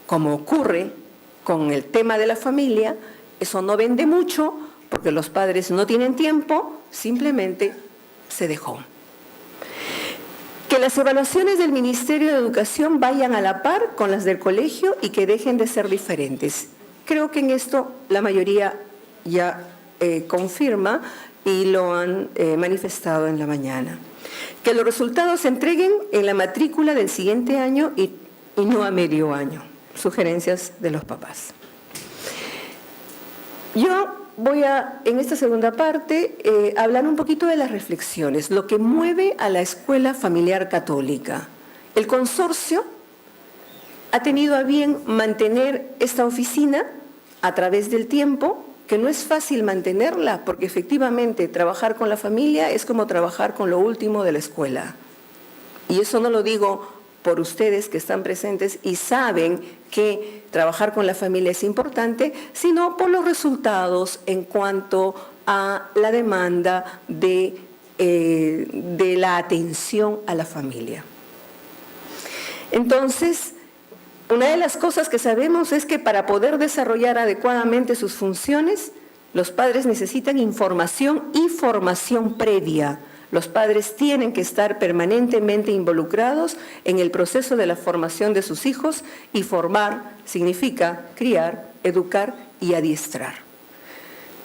como ocurre con el tema de la familia, eso no vende mucho porque los padres no tienen tiempo, simplemente se dejó. Que las evaluaciones del Ministerio de Educación vayan a la par con las del colegio y que dejen de ser diferentes. Creo que en esto la mayoría ya confirma y lo han manifestado en la mañana. Que los resultados se entreguen en la matrícula del siguiente año y no a medio año. Sugerencias de los papás. Yo voy a, en esta segunda parte, hablar un poquito de las reflexiones, lo que mueve a la Escuela Familiar Católica. El consorcio ha tenido a bien mantener esta oficina a través del tiempo, que no es fácil mantenerla, porque efectivamente trabajar con la familia es como trabajar con lo último de la escuela. Y eso no lo digo por ustedes que están presentes y saben que trabajar con la familia es importante, sino por los resultados en cuanto a la demanda de la atención a la familia. Entonces, una de las cosas que sabemos es que para poder desarrollar adecuadamente sus funciones, los padres necesitan información y formación previa. Los padres tienen que estar permanentemente involucrados en el proceso de la formación de sus hijos, y formar significa criar, educar y adiestrar.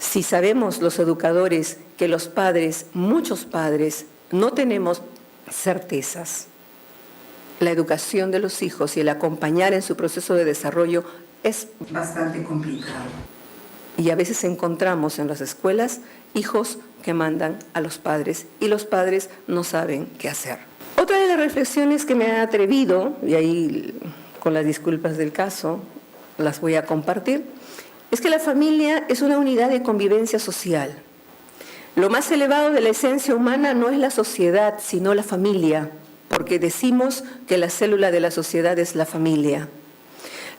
Si sabemos los educadores que los padres, muchos padres, no tenemos certezas, la educación de los hijos y el acompañar en su proceso de desarrollo es bastante complicado. Y a veces encontramos en las escuelas hijos que mandan a los padres y los padres no saben qué hacer. Otra de las reflexiones que me he atrevido, y ahí con las disculpas del caso las voy a compartir, es que la familia es una unidad de convivencia social. Lo más elevado de la esencia humana no es la sociedad, sino la familia, porque decimos que la célula de la sociedad es la familia.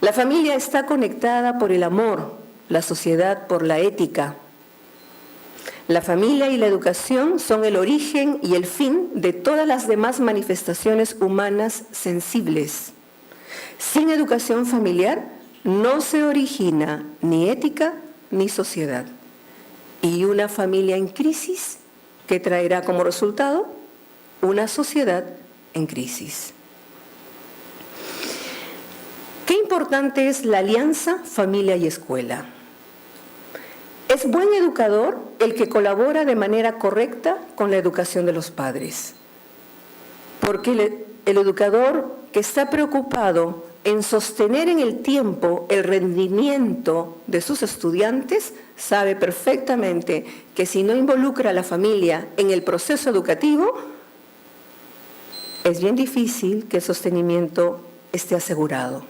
La familia está conectada por el amor, la sociedad por la ética. La familia y la educación son el origen y el fin de todas las demás manifestaciones humanas sensibles. Sin educación familiar no se origina ni ética ni sociedad. Y una familia en crisis, ¿qué traerá como resultado? una sociedad en crisis. Qué importante es la alianza familia y escuela. Es buen educador el que colabora de manera correcta con la educación de los padres, porque el educador que está preocupado en sostener en el tiempo el rendimiento de sus estudiantes sabe perfectamente que si no involucra a la familia en el proceso educativo, es bien difícil que el sostenimiento esté asegurado.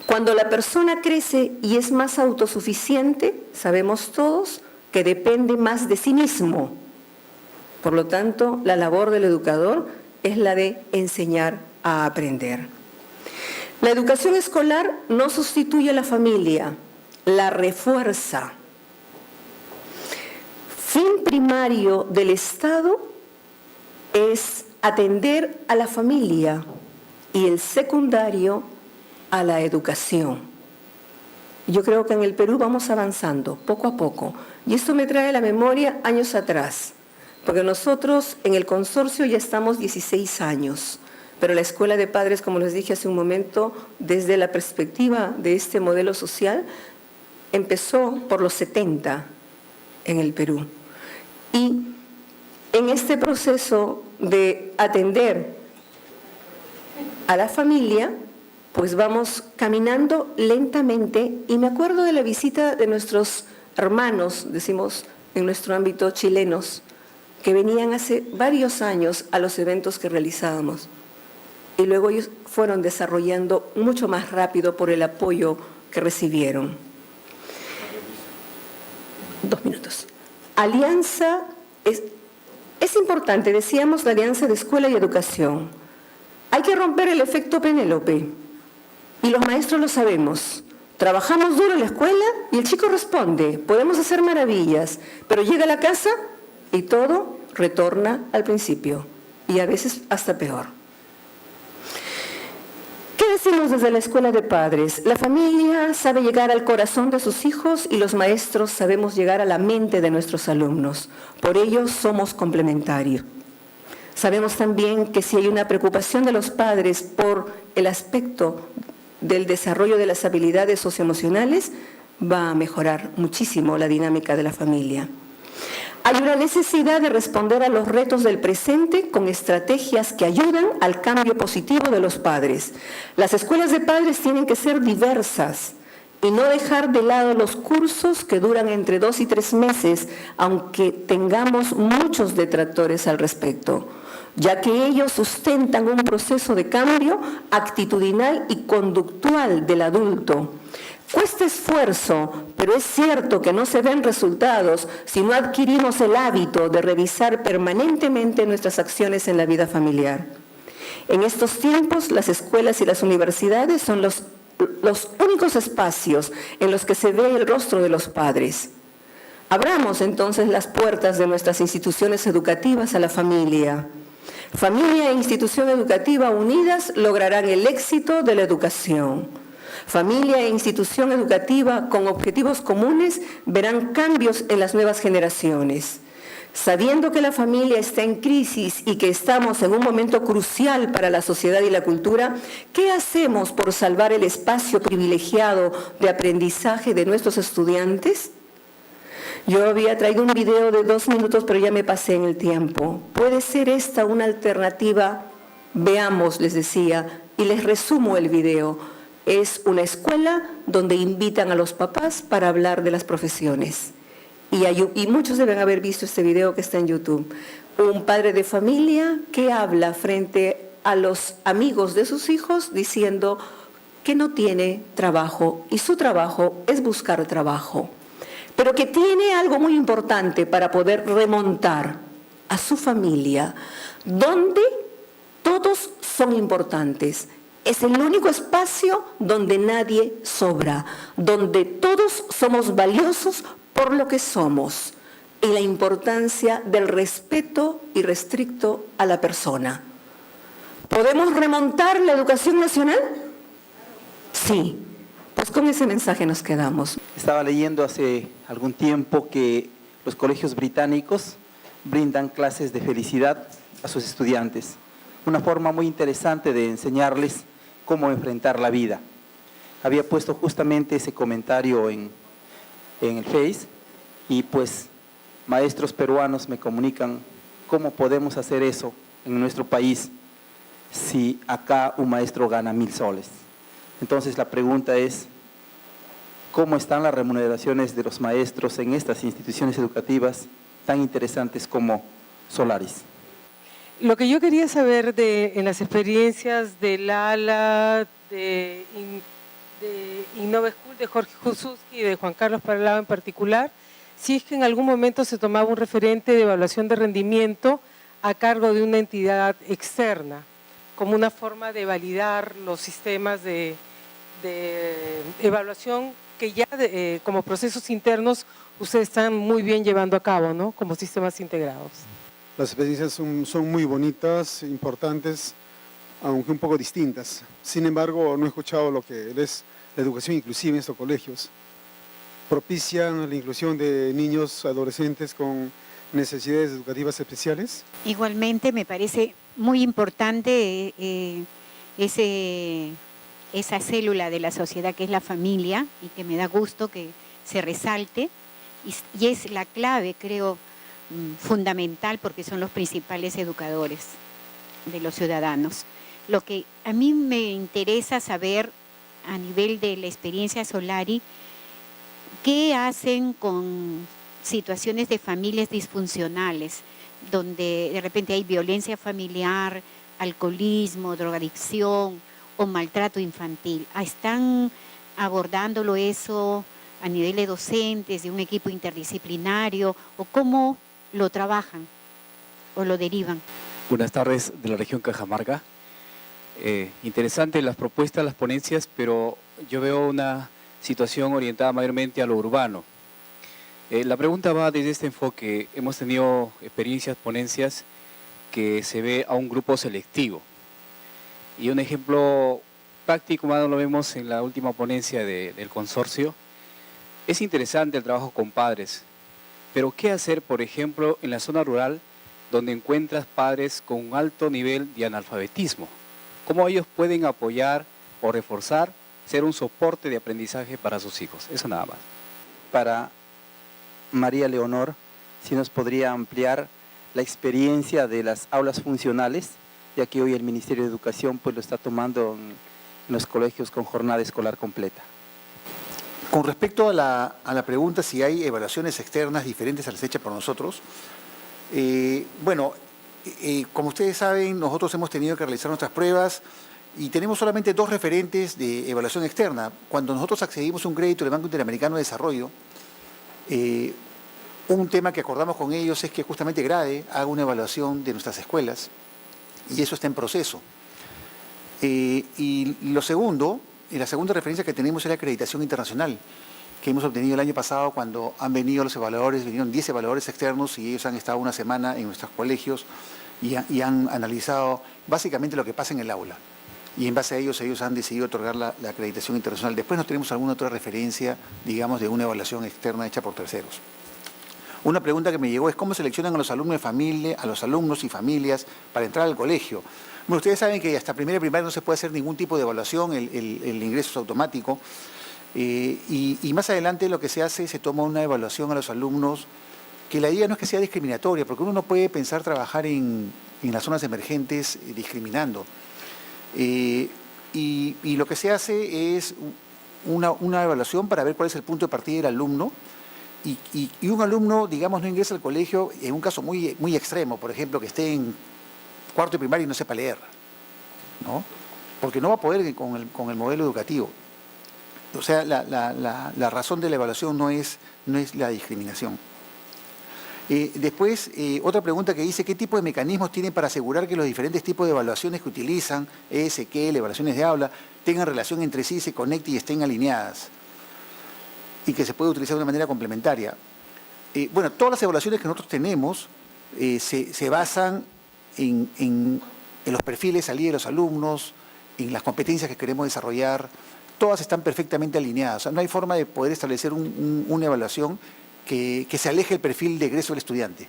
Cuando la persona crece y es más autosuficiente, sabemos todos que depende más de sí mismo. Por lo tanto, la labor del educador es la de enseñar a aprender. La educación escolar no sustituye a la familia, la refuerza. Fin primario del Estado es atender a la familia y el secundario a la educación. Yo creo que en el Perú vamos avanzando poco a poco y esto me trae a la memoria años atrás, porque nosotros en el consorcio ya estamos 16 años, pero la Escuela de Padres, como les dije hace un momento, desde la perspectiva de este modelo social, empezó por los 70 en el Perú. Y en este proceso de atender a la familia, pues vamos caminando lentamente y me acuerdo de la visita de nuestros hermanos, decimos en nuestro ámbito chilenos, que venían hace varios años a los eventos que realizábamos. Y luego ellos fueron desarrollando mucho más rápido por el apoyo que recibieron. 2 minutos. Alianza es importante, decíamos, la alianza de escuela y educación. Hay que romper el efecto Penélope. Y los maestros lo sabemos. Trabajamos duro en la escuela y el chico responde, podemos hacer maravillas, pero llega a la casa y todo retorna al principio. Y a veces hasta peor. ¿Qué decimos desde la Escuela de Padres? La familia sabe llegar al corazón de sus hijos y los maestros sabemos llegar a la mente de nuestros alumnos. Por ello somos complementarios. Sabemos también que si hay una preocupación de los padres por el aspecto del desarrollo de las habilidades socioemocionales, va a mejorar muchísimo la dinámica de la familia. Hay una necesidad de responder a los retos del presente con estrategias que ayudan al cambio positivo de los padres. Las escuelas de padres tienen que ser diversas y no dejar de lado los cursos que duran entre 2 y 3 meses, aunque tengamos muchos detractores al respecto, ya que ellos sustentan un proceso de cambio actitudinal y conductual del adulto. Cuesta esfuerzo, pero es cierto que no se ven resultados si no adquirimos el hábito de revisar permanentemente nuestras acciones en la vida familiar. En estos tiempos, las escuelas y las universidades son los únicos espacios en los que se ve el rostro de los padres. Abramos entonces las puertas de nuestras instituciones educativas a la familia. Familia e institución educativa unidas lograrán el éxito de la educación. Familia e institución educativa con objetivos comunes verán cambios en las nuevas generaciones. Sabiendo que la familia está en crisis y que estamos en un momento crucial para la sociedad y la cultura, ¿qué hacemos por salvar el espacio privilegiado de aprendizaje de nuestros estudiantes? Yo había traído un video de 2 minutos, pero ya me pasé en el tiempo. ¿Puede ser esta una alternativa? Veamos, les decía, y les resumo el video. Es una escuela donde invitan a los papás para hablar de las profesiones. Y muchos deben haber visto este video que está en YouTube. Un padre de familia que habla frente a los amigos de sus hijos diciendo que no tiene trabajo y su trabajo es buscar trabajo, pero que tiene algo muy importante para poder remontar a su familia, donde todos son importantes. Es el único espacio donde nadie sobra, donde todos somos valiosos por lo que somos y la importancia del respeto irrestricto a la persona. ¿Podemos remontar la educación nacional? Sí, pues con ese mensaje nos quedamos. Estaba leyendo hace algún tiempo que los colegios británicos brindan clases de felicidad a sus estudiantes. Una forma muy interesante de enseñarles cómo enfrentar la vida. Había puesto justamente ese comentario en el Face y pues maestros peruanos me comunican cómo podemos hacer eso en nuestro país si acá un maestro gana 1.000 soles. Entonces la pregunta es, ¿cómo están las remuneraciones de los maestros en estas instituciones educativas tan interesantes como Solaris? Lo que yo quería saber en las experiencias del ALA, de Innova School, de Jorge Jususki y de Juan Carlos Paralao en particular, si es que en algún momento se tomaba un referente de evaluación de rendimiento a cargo de una entidad externa, como una forma de validar los sistemas de evaluación que ya como procesos internos ustedes están muy bien llevando a cabo, ¿no? Como sistemas integrados. Las experiencias son muy bonitas, importantes, aunque un poco distintas. Sin embargo, no he escuchado lo que es la educación inclusiva en estos colegios. ¿Propician la inclusión de niños, adolescentes con necesidades educativas especiales? Igualmente me parece muy importante esa célula de la sociedad que es la familia y que me da gusto que se resalte y es la clave, creo, fundamental porque son los principales educadores de los ciudadanos. Lo que a mí me interesa saber a nivel de la experiencia Solari, ¿qué hacen con situaciones de familias disfuncionales, donde de repente hay violencia familiar, alcoholismo, drogadicción o maltrato infantil? ¿Están abordándolo eso a nivel de docentes, de un equipo interdisciplinario, o cómo lo trabajan o lo derivan? Buenas tardes, de la región Cajamarca. Interesante las propuestas, las ponencias, pero yo veo una situación orientada mayormente a lo urbano. La pregunta va desde este enfoque. Hemos tenido experiencias, ponencias, que se ve a un grupo selectivo. Y un ejemplo práctico, más lo vemos en la última ponencia del consorcio. Es interesante el trabajo con padres, pero ¿qué hacer, por ejemplo, en la zona rural, donde encuentras padres con un alto nivel de analfabetismo? ¿Cómo ellos pueden apoyar o reforzar, ser un soporte de aprendizaje para sus hijos? Eso nada más. Para María Leonor, si nos podría ampliar la experiencia de las aulas funcionales, ya que hoy el Ministerio de Educación pues lo está tomando en los colegios con jornada escolar completa. Con respecto a la pregunta si hay evaluaciones externas diferentes a las hechas por nosotros, como ustedes saben, nosotros hemos tenido que realizar nuestras pruebas y tenemos solamente 2 referentes de evaluación externa. Cuando nosotros accedimos a un crédito del Banco Interamericano de Desarrollo, un tema que acordamos con ellos es que justamente GRADE haga una evaluación de nuestras escuelas y eso está en proceso. Y lo segundo, la segunda referencia que tenemos es la acreditación internacional que hemos obtenido el año pasado cuando han venido los evaluadores, vinieron 10 evaluadores externos y ellos han estado una semana en nuestros colegios y han analizado básicamente lo que pasa en el aula. Y en base a ellos han decidido otorgar la acreditación internacional. Después no tenemos alguna otra referencia, digamos, de una evaluación externa hecha por terceros. Una pregunta que me llegó es cómo seleccionan a los alumnos de familia, a los alumnos y familias para entrar al colegio. Bueno, ustedes saben que hasta primera y primaria no se puede hacer ningún tipo de evaluación, el ingreso es automático. Y más adelante lo que se hace, se toma una evaluación a los alumnos, que la idea no es que sea discriminatoria, porque uno no puede pensar trabajar en las zonas emergentes discriminando. Y lo que se hace es una evaluación para ver cuál es el punto de partida del alumno, y un alumno, digamos, no ingresa al colegio en un caso muy, muy extremo, por ejemplo, que esté en cuarto de primaria y no sepa leer, ¿no? Porque no va a poder con el modelo educativo. O sea, la razón de la evaluación no es la discriminación. Después, otra pregunta que dice, ¿qué tipo de mecanismos tienen para asegurar que los diferentes tipos de evaluaciones que utilizan, ESQL, evaluaciones de aula, tengan relación entre sí, se conecten y estén alineadas? Y que se puede utilizar de una manera complementaria. Bueno, todas las evaluaciones que nosotros tenemos se basan en los perfiles salida de los alumnos, en las competencias que queremos desarrollar. Todas están perfectamente alineadas. O sea, no hay forma de poder establecer una evaluación que se aleje del perfil de egreso del estudiante.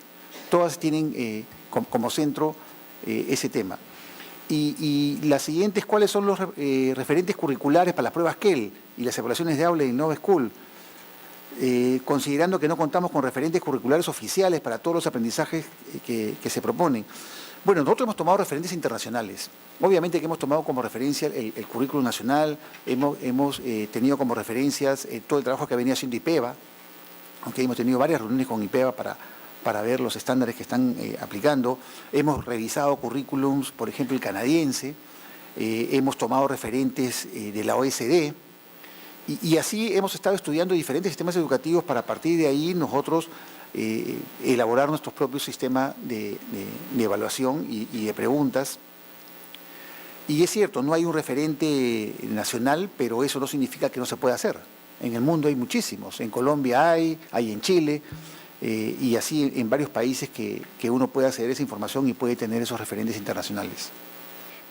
Todas tienen como centro ese tema. Y la siguiente es cuáles son los referentes curriculares para las pruebas KEL y las evaluaciones de aula en Innova School, considerando que no contamos con referentes curriculares oficiales para todos los aprendizajes que se proponen. Bueno, nosotros hemos tomado referentes internacionales. Obviamente que hemos tomado como referencia el currículum nacional, hemos tenido como referencias todo el trabajo que venía haciendo IPEVA, aunque hemos tenido varias reuniones con IPEVA para ver los estándares que están aplicando. Hemos revisado currículums, por ejemplo, el canadiense, hemos tomado referentes de la OSD, y así hemos estado estudiando diferentes sistemas educativos para a partir de ahí nosotros elaborar nuestros propios sistemas de evaluación y de preguntas. Y es cierto, no hay un referente nacional, pero eso no significa que no se pueda hacer. En el mundo hay muchísimos, en Colombia hay en Chile, y así en varios países que uno puede acceder a esa información y puede tener esos referentes internacionales.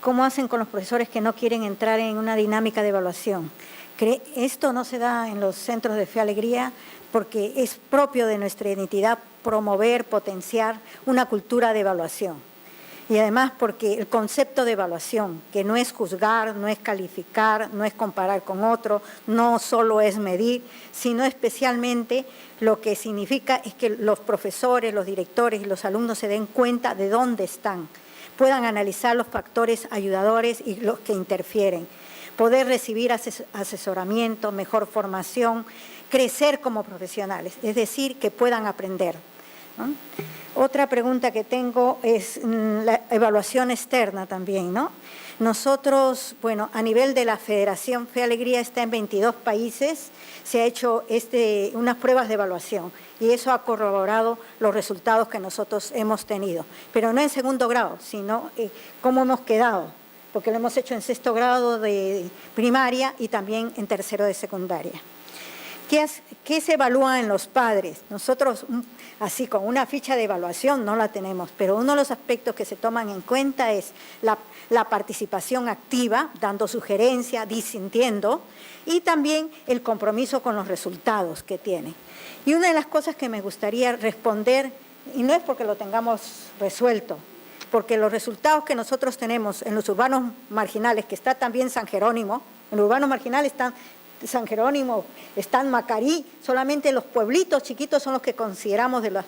¿Cómo hacen con los profesores que no quieren entrar en una dinámica de evaluación? Esto no se da en los centros de Fe Alegría porque es propio de nuestra identidad promover, potenciar una cultura de evaluación. Y además porque el concepto de evaluación, que no es juzgar, no es calificar, no es comparar con otro, no solo es medir, sino especialmente lo que significa es que los profesores, los directores y los alumnos se den cuenta de dónde están, puedan analizar los factores ayudadores y los que interfieren, poder recibir asesoramiento, mejor formación, crecer como profesionales, es decir, que puedan aprender, ¿no? Otra pregunta que tengo es la evaluación externa también, ¿no? Nosotros, bueno, a nivel de la Federación Fe Alegría está en 22 países, se ha hecho unas pruebas de evaluación y eso ha corroborado los resultados que nosotros hemos tenido, pero no en segundo grado, sino cómo hemos quedado, porque lo hemos hecho en sexto grado de primaria y también en tercero de secundaria. ¿Qué se evalúa en los padres? Nosotros, así con una ficha de evaluación no la tenemos, pero uno de los aspectos que se toman en cuenta es la participación activa, dando sugerencias, disintiendo, y también el compromiso con los resultados que tienen. Y una de las cosas que me gustaría responder, y no es porque lo tengamos resuelto, porque los resultados que nosotros tenemos en los urbanos marginales, que está también San Jerónimo, en los urbanos marginales están San Jerónimo, están Macarí, solamente los pueblitos chiquitos son los que consideramos de las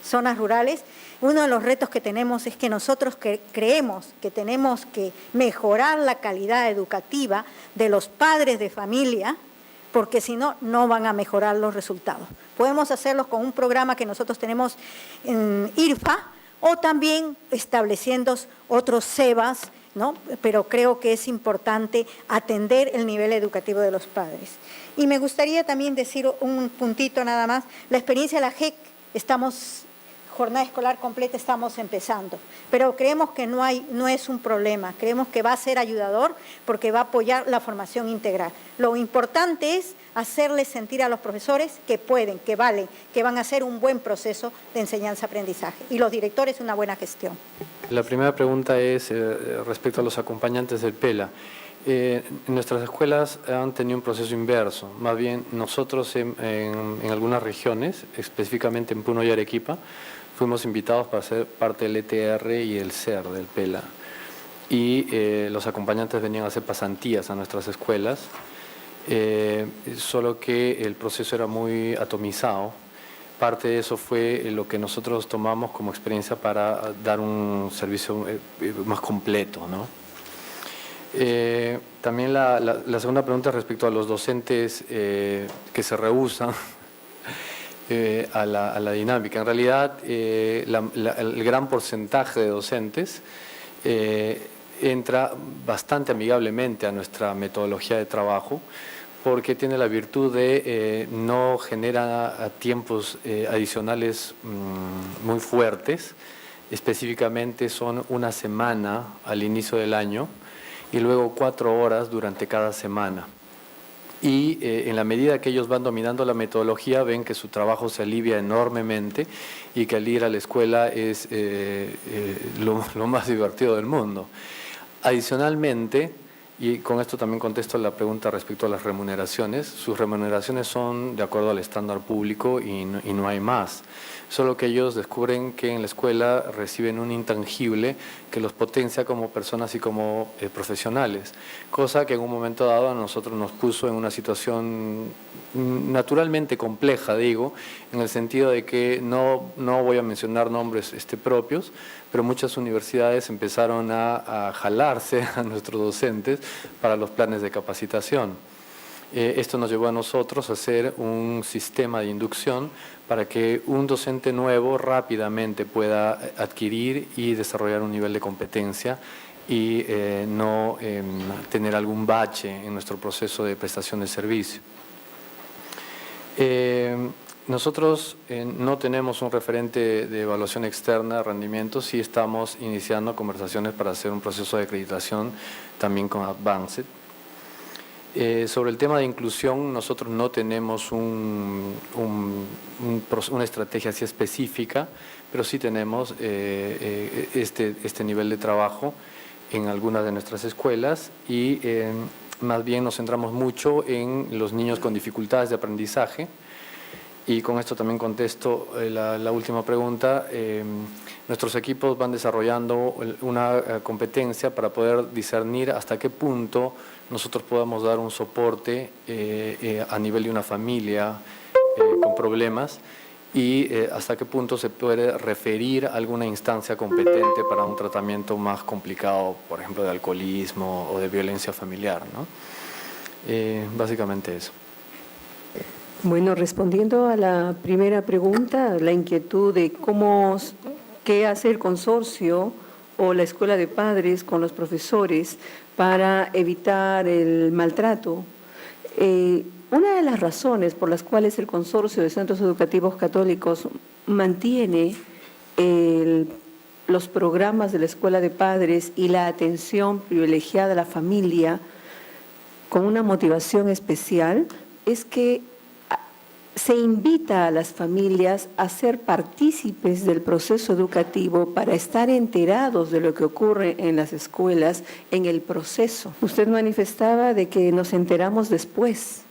zonas rurales. Uno de los retos que tenemos es que nosotros creemos que tenemos que mejorar la calidad educativa de los padres de familia, porque si no, no van a mejorar los resultados. Podemos hacerlo con un programa que nosotros tenemos en IRFA o también estableciendo otros SEBAs, ¿no? Pero creo que es importante atender el nivel educativo de los padres. Y me gustaría también decir un puntito nada más. La experiencia de la JEC, jornada escolar completa, estamos empezando, pero creemos que no es un problema, creemos que va a ser ayudador porque va a apoyar la formación integral. Lo importante es hacerles sentir a los profesores que pueden, que valen, que van a hacer un buen proceso de enseñanza-aprendizaje y los directores una buena gestión. La primera pregunta es respecto a los acompañantes del PELA. Nuestras escuelas han tenido un proceso inverso, más bien nosotros en algunas regiones, específicamente en Puno y Arequipa, fuimos invitados para ser parte del ETR y el CER del PELA. Y los acompañantes venían a hacer pasantías a nuestras escuelas, solo que el proceso era muy atomizado. Parte de eso fue lo que nosotros tomamos como experiencia para dar un servicio más completo, ¿no? También la segunda pregunta respecto a los docentes que se rehúsan a la dinámica. En realidad, el gran porcentaje de docentes entra bastante amigablemente a nuestra metodología de trabajo porque tiene la virtud de no genera tiempos adicionales muy fuertes. Específicamente son una semana al inicio del año y luego 4 horas durante cada semana. Y en la medida que ellos van dominando la metodología, ven que su trabajo se alivia enormemente y que al ir a la escuela es lo más divertido del mundo. Adicionalmente, Y con esto también contesto la pregunta respecto a las remuneraciones. Sus remuneraciones son de acuerdo al estándar público y no hay más. Solo que ellos descubren que en la escuela reciben un intangible que los potencia como personas y como profesionales, cosa que en un momento dado a nosotros nos puso en una situación naturalmente compleja, digo, en el sentido de que no voy a mencionar nombres propios, pero muchas universidades empezaron a jalarse a nuestros docentes para los planes de capacitación. Esto nos llevó a nosotros a hacer un sistema de inducción para que un docente nuevo rápidamente pueda adquirir y desarrollar un nivel de competencia y no tener algún bache en nuestro proceso de prestación de servicio. Nosotros no tenemos un referente de evaluación externa de rendimiento, sí estamos iniciando conversaciones para hacer un proceso de acreditación también con Advanced. Sobre el tema de inclusión, nosotros no tenemos una estrategia así específica, pero sí tenemos este nivel de trabajo en algunas de nuestras escuelas y más bien nos centramos mucho en los niños con dificultades de aprendizaje. Y con esto también contesto la última pregunta. Nuestros equipos van desarrollando una competencia para poder discernir hasta qué punto nosotros podamos dar un soporte a nivel de una familia con problemas y hasta qué punto se puede referir a alguna instancia competente para un tratamiento más complicado, por ejemplo, de alcoholismo o de violencia familiar, ¿no? Básicamente eso. Bueno, respondiendo a la primera pregunta, la inquietud de qué hace el consorcio o la escuela de padres con los profesores para evitar el maltrato. Una de las razones por las cuales el consorcio de centros educativos católicos mantiene los programas de la escuela de padres y la atención privilegiada a la familia con una motivación especial es que se invita a las familias a ser partícipes del proceso educativo para estar enterados de lo que ocurre en las escuelas en el proceso. Usted manifestaba de que nos enteramos después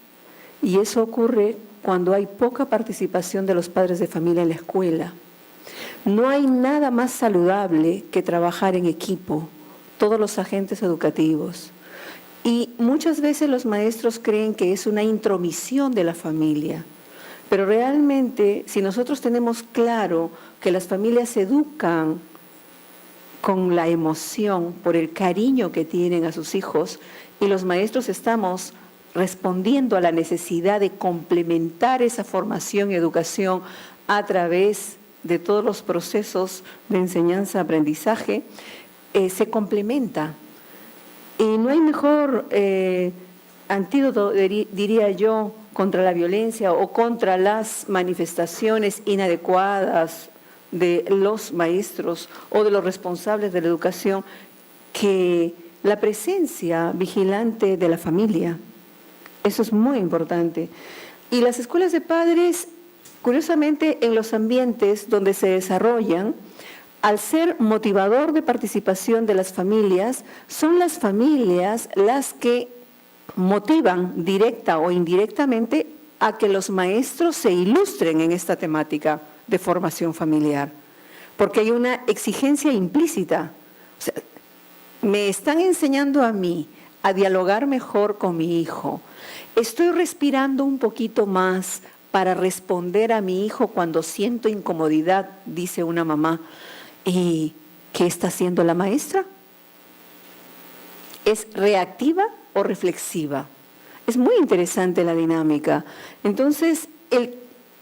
y eso ocurre cuando hay poca participación de los padres de familia en la escuela. No hay nada más saludable que trabajar en equipo, todos los agentes educativos. Y muchas veces los maestros creen que es una intromisión de la familia. Pero realmente, si nosotros tenemos claro que las familias se educan con la emoción, por el cariño que tienen a sus hijos, y los maestros estamos respondiendo a la necesidad de complementar esa formación y educación a través de todos los procesos de enseñanza-aprendizaje, se complementa. Y no hay mejor antídoto, diría yo, contra la violencia o contra las manifestaciones inadecuadas de los maestros o de los responsables de la educación, que la presencia vigilante de la familia. Eso es muy importante. Y las escuelas de padres, curiosamente, en los ambientes donde se desarrollan, al ser motivador de participación de las familias, son las familias las que motivan directa o indirectamente a que los maestros se ilustren en esta temática de formación familiar, porque hay una exigencia implícita. O sea, me están enseñando a mí a dialogar mejor con mi hijo. Estoy respirando un poquito más para responder a mi hijo cuando siento incomodidad, dice una mamá. ¿Y qué está haciendo la maestra? ¿Es reactiva o reflexiva? Es muy interesante la dinámica. Entonces, el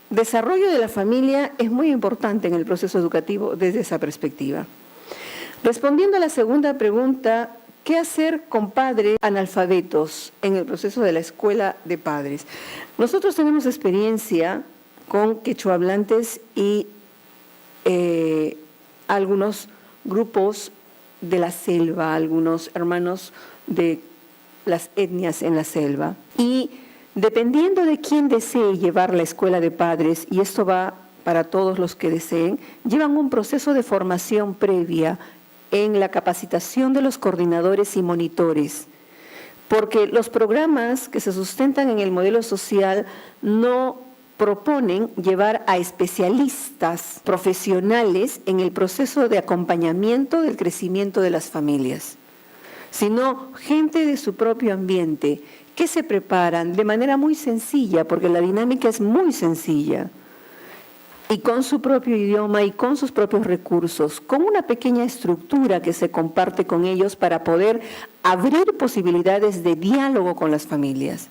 desarrollo de la familia es muy importante en el proceso educativo desde esa perspectiva. Respondiendo a la segunda pregunta, ¿qué hacer con padres analfabetos en el proceso de la escuela de padres? Nosotros tenemos experiencia con quechuahablantes y algunos grupos de la selva, algunos hermanos de las etnias en la selva. Y dependiendo de quién desee llevar la escuela de padres, y esto va para todos los que deseen, llevan un proceso de formación previa en la capacitación de los coordinadores y monitores. porque los programas que se sustentan en el modelo social no proponen llevar a especialistas profesionales en el proceso de acompañamiento del crecimiento de las familias, sino gente de su propio ambiente que se preparan de manera muy sencilla, porque la dinámica es muy sencilla, y con su propio idioma y con sus propios recursos, con una pequeña estructura que se comparte con ellos para poder abrir posibilidades de diálogo con las familias.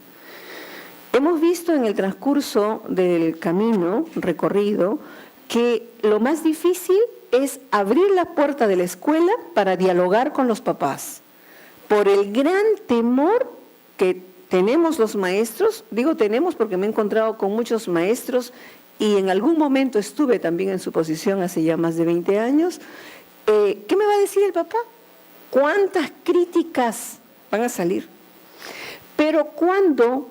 Hemos visto en el transcurso del camino recorrido que lo más difícil es abrir la puerta de la escuela para dialogar con los papás, por el gran temor que tenemos los maestros. Digo tenemos porque me he encontrado con muchos maestros y en algún momento estuve también en su posición hace ya más de 20 años. ¿Qué me va a decir el papá? ¿Cuántas críticas van a salir? Pero cuando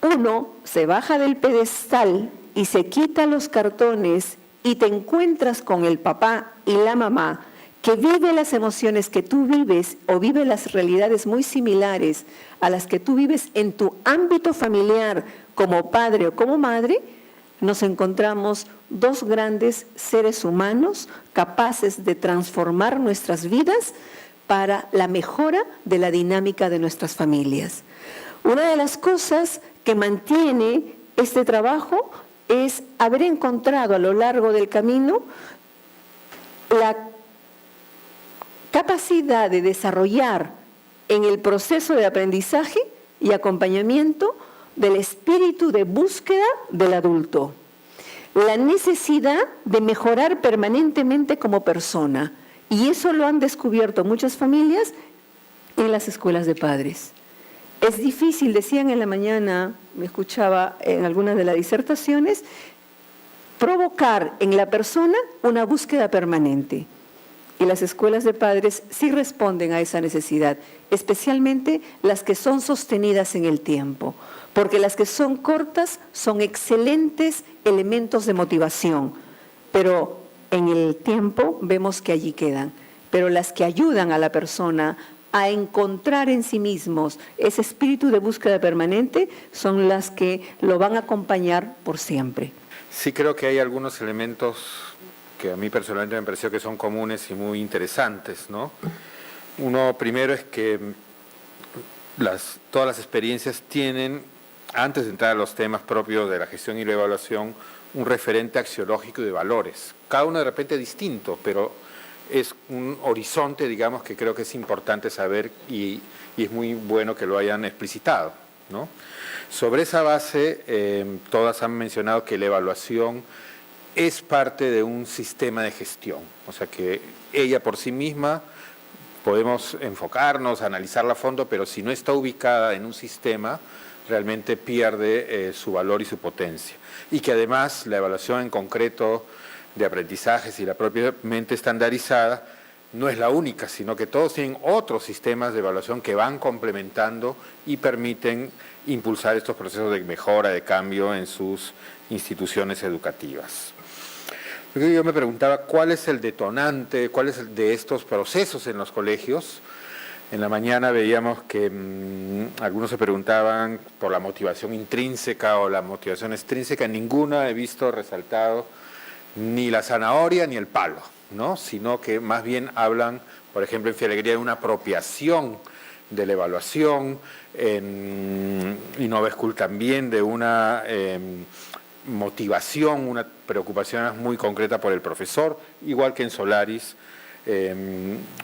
uno se baja del pedestal y se quita los cartones y te encuentras con el papá y la mamá que vive las emociones que tú vives o vive las realidades muy similares a las que tú vives en tu ámbito familiar como padre o como madre, nos encontramos dos grandes seres humanos capaces de transformar nuestras vidas para la mejora de la dinámica de nuestras familias. Una de las cosas que mantiene este trabajo es haber encontrado a lo largo del camino la capacidad de desarrollar en el proceso de aprendizaje y acompañamiento del espíritu de búsqueda del adulto, la necesidad de mejorar permanentemente como persona, y eso lo han descubierto muchas familias en las escuelas de padres. Es difícil, decían en la mañana, me escuchaba en algunas de las disertaciones, provocar en la persona una búsqueda permanente. Y las escuelas de padres sí responden a esa necesidad, especialmente las que son sostenidas en el tiempo, porque las que son cortas son excelentes elementos de motivación, pero en el tiempo vemos que allí quedan. Pero las que ayudan a la persona a encontrar en sí mismos ese espíritu de búsqueda permanente son las que lo van a acompañar por siempre. Sí, creo que hay algunos elementos que a mí personalmente me pareció que son comunes y muy interesantes, ¿no? Uno primero es que todas las experiencias tienen, antes de entrar a los temas propios de la gestión y la evaluación, un referente axiológico y de valores. Cada uno de repente distinto, pero es un horizonte, digamos, que creo que es importante saber y es muy bueno que lo hayan explicitado, ¿no? Sobre esa base, todas han mencionado que la evaluación es parte de un sistema de gestión, o sea que ella por sí misma podemos enfocarnos, analizarla a fondo, pero si no está ubicada en un sistema, realmente pierde su valor y su potencia. Y que además la evaluación en concreto de aprendizajes y la propiamente estandarizada no es la única, sino que todos tienen otros sistemas de evaluación que van complementando y permiten impulsar estos procesos de mejora, de cambio en sus instituciones educativas. Yo me preguntaba cuál es el detonante, cuál es el de estos procesos en los colegios. En la mañana veíamos que algunos se preguntaban por la motivación intrínseca o la motivación extrínseca. Ninguna he visto resaltado ni la zanahoria ni el palo, ¿no? Sino que más bien hablan, por ejemplo, en Fe y Alegría, de una apropiación de la evaluación, en Innova School también de una motivación, una preocupación muy concreta por el profesor, igual que en Solaris.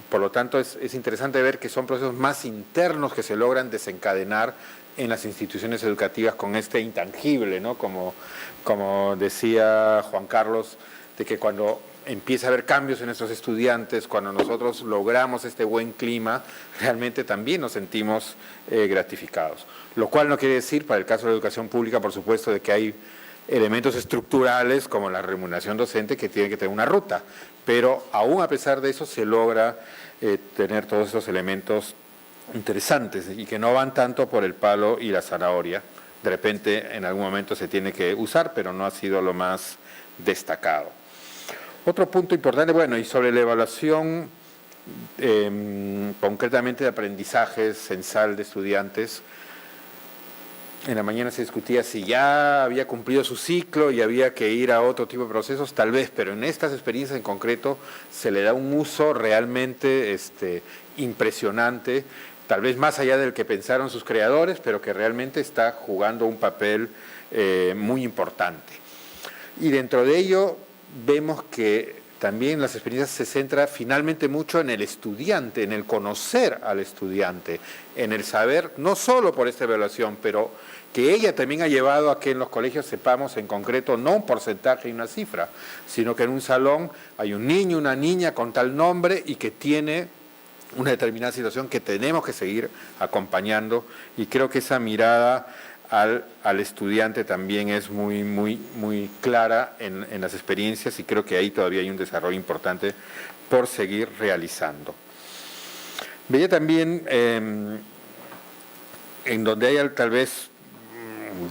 Por lo tanto, es interesante ver que son procesos más internos que se logran desencadenar en las instituciones educativas con este intangible, ¿no? Como decía Juan Carlos, de que cuando empieza a haber cambios en estos estudiantes, cuando nosotros logramos este buen clima, realmente también nos sentimos gratificados. Lo cual no quiere decir, para el caso de la educación pública, por supuesto, de que hay elementos estructurales como la remuneración docente que tienen que tener una ruta, pero aún a pesar de eso se logra tener todos estos elementos interesantes y que no van tanto por el palo y la zanahoria. De repente en algún momento se tiene que usar, pero no ha sido lo más destacado. Otro punto importante, bueno, y sobre la evaluación concretamente de aprendizaje censal de estudiantes. En la mañana se discutía si ya había cumplido su ciclo y había que ir a otro tipo de procesos, tal vez, pero en estas experiencias en concreto se le da un uso realmente impresionante, tal vez más allá del que pensaron sus creadores, pero que realmente está jugando un papel muy importante. Y dentro de ello vemos que también las experiencias se centran finalmente mucho en el estudiante, en el conocer al estudiante, en el saber, no solo por esta evaluación, pero que ella también ha llevado a que en los colegios sepamos en concreto no un porcentaje y una cifra, sino que en un salón hay un niño, una niña con tal nombre y que tiene una determinada situación que tenemos que seguir acompañando, y creo que esa mirada al estudiante también es muy clara en las experiencias, y creo que ahí todavía hay un desarrollo importante por seguir realizando. Veía también en donde hay tal vez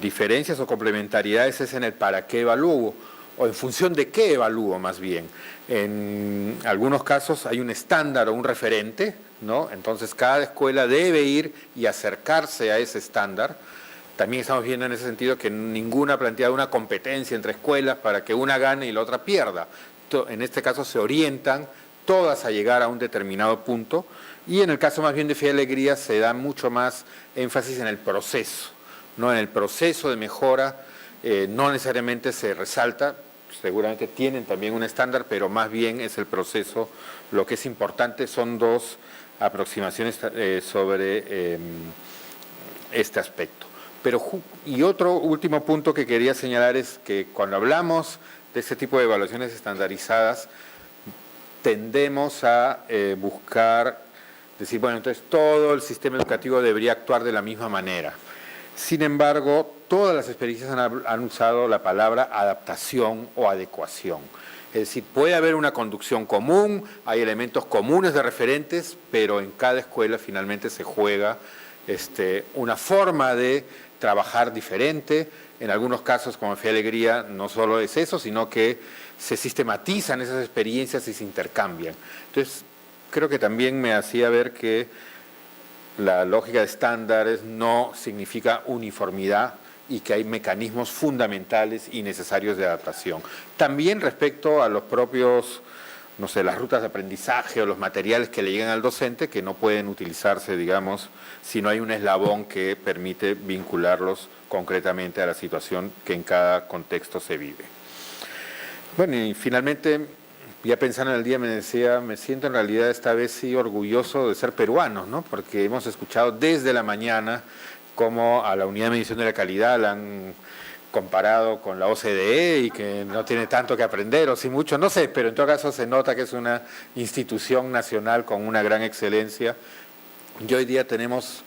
diferencias o complementariedades es en el para qué evalúo, o en función de qué evalúo más bien. En algunos casos hay un estándar o un referente, ¿no? Entonces cada escuela debe ir y acercarse a ese estándar. También estamos viendo en ese sentido que ninguna ha planteado una competencia entre escuelas para que una gane y la otra pierda. En este caso se orientan todas a llegar a un determinado punto, y en el caso más bien de Fe y Alegría se da mucho más énfasis en el proceso, ¿no? En el proceso de mejora, no necesariamente se resalta, seguramente tienen también un estándar, pero más bien es el proceso lo que es importante. Son dos aproximaciones sobre este aspecto. Y otro último punto que quería señalar es que cuando hablamos de este tipo de evaluaciones estandarizadas, tendemos a buscar, decir, bueno, entonces todo el sistema educativo debería actuar de la misma manera. Sin embargo, todas las experiencias han usado la palabra adaptación o adecuación. Es decir, puede haber una conducción común, hay elementos comunes de referentes, pero en cada escuela finalmente se juega una forma de trabajar diferente. En algunos casos, como en Fe y Alegría, no solo es eso, sino que se sistematizan esas experiencias y se intercambian. Entonces, creo que también me hacía ver que la lógica de estándares no significa uniformidad y que hay mecanismos fundamentales y necesarios de adaptación. También respecto a los propios, no sé, las rutas de aprendizaje o los materiales que le llegan al docente, que no pueden utilizarse, digamos, si no hay un eslabón que permite vincularlos concretamente a la situación que en cada contexto se vive. Bueno, y finalmente, ya pensando en el día, me decía, me siento en realidad esta vez sí orgulloso de ser peruano, ¿no? Porque hemos escuchado desde la mañana cómo a la Unidad de Medición de la Calidad la han comparado con la OCDE y que no tiene tanto que aprender, o si mucho, no sé, pero en todo caso se nota que es una institución nacional con una gran excelencia. Y hoy día tenemos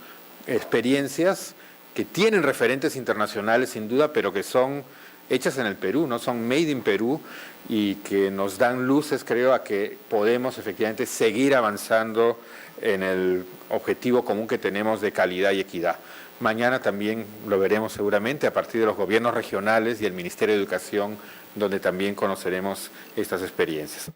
experiencias que tienen referentes internacionales sin duda, pero que son hechas en el Perú, ¿no? Son made in Perú, y que nos dan luces, creo, a que podemos efectivamente seguir avanzando en el objetivo común que tenemos de calidad y equidad. Mañana también lo veremos seguramente a partir de los gobiernos regionales y el Ministerio de Educación, donde también conoceremos estas experiencias.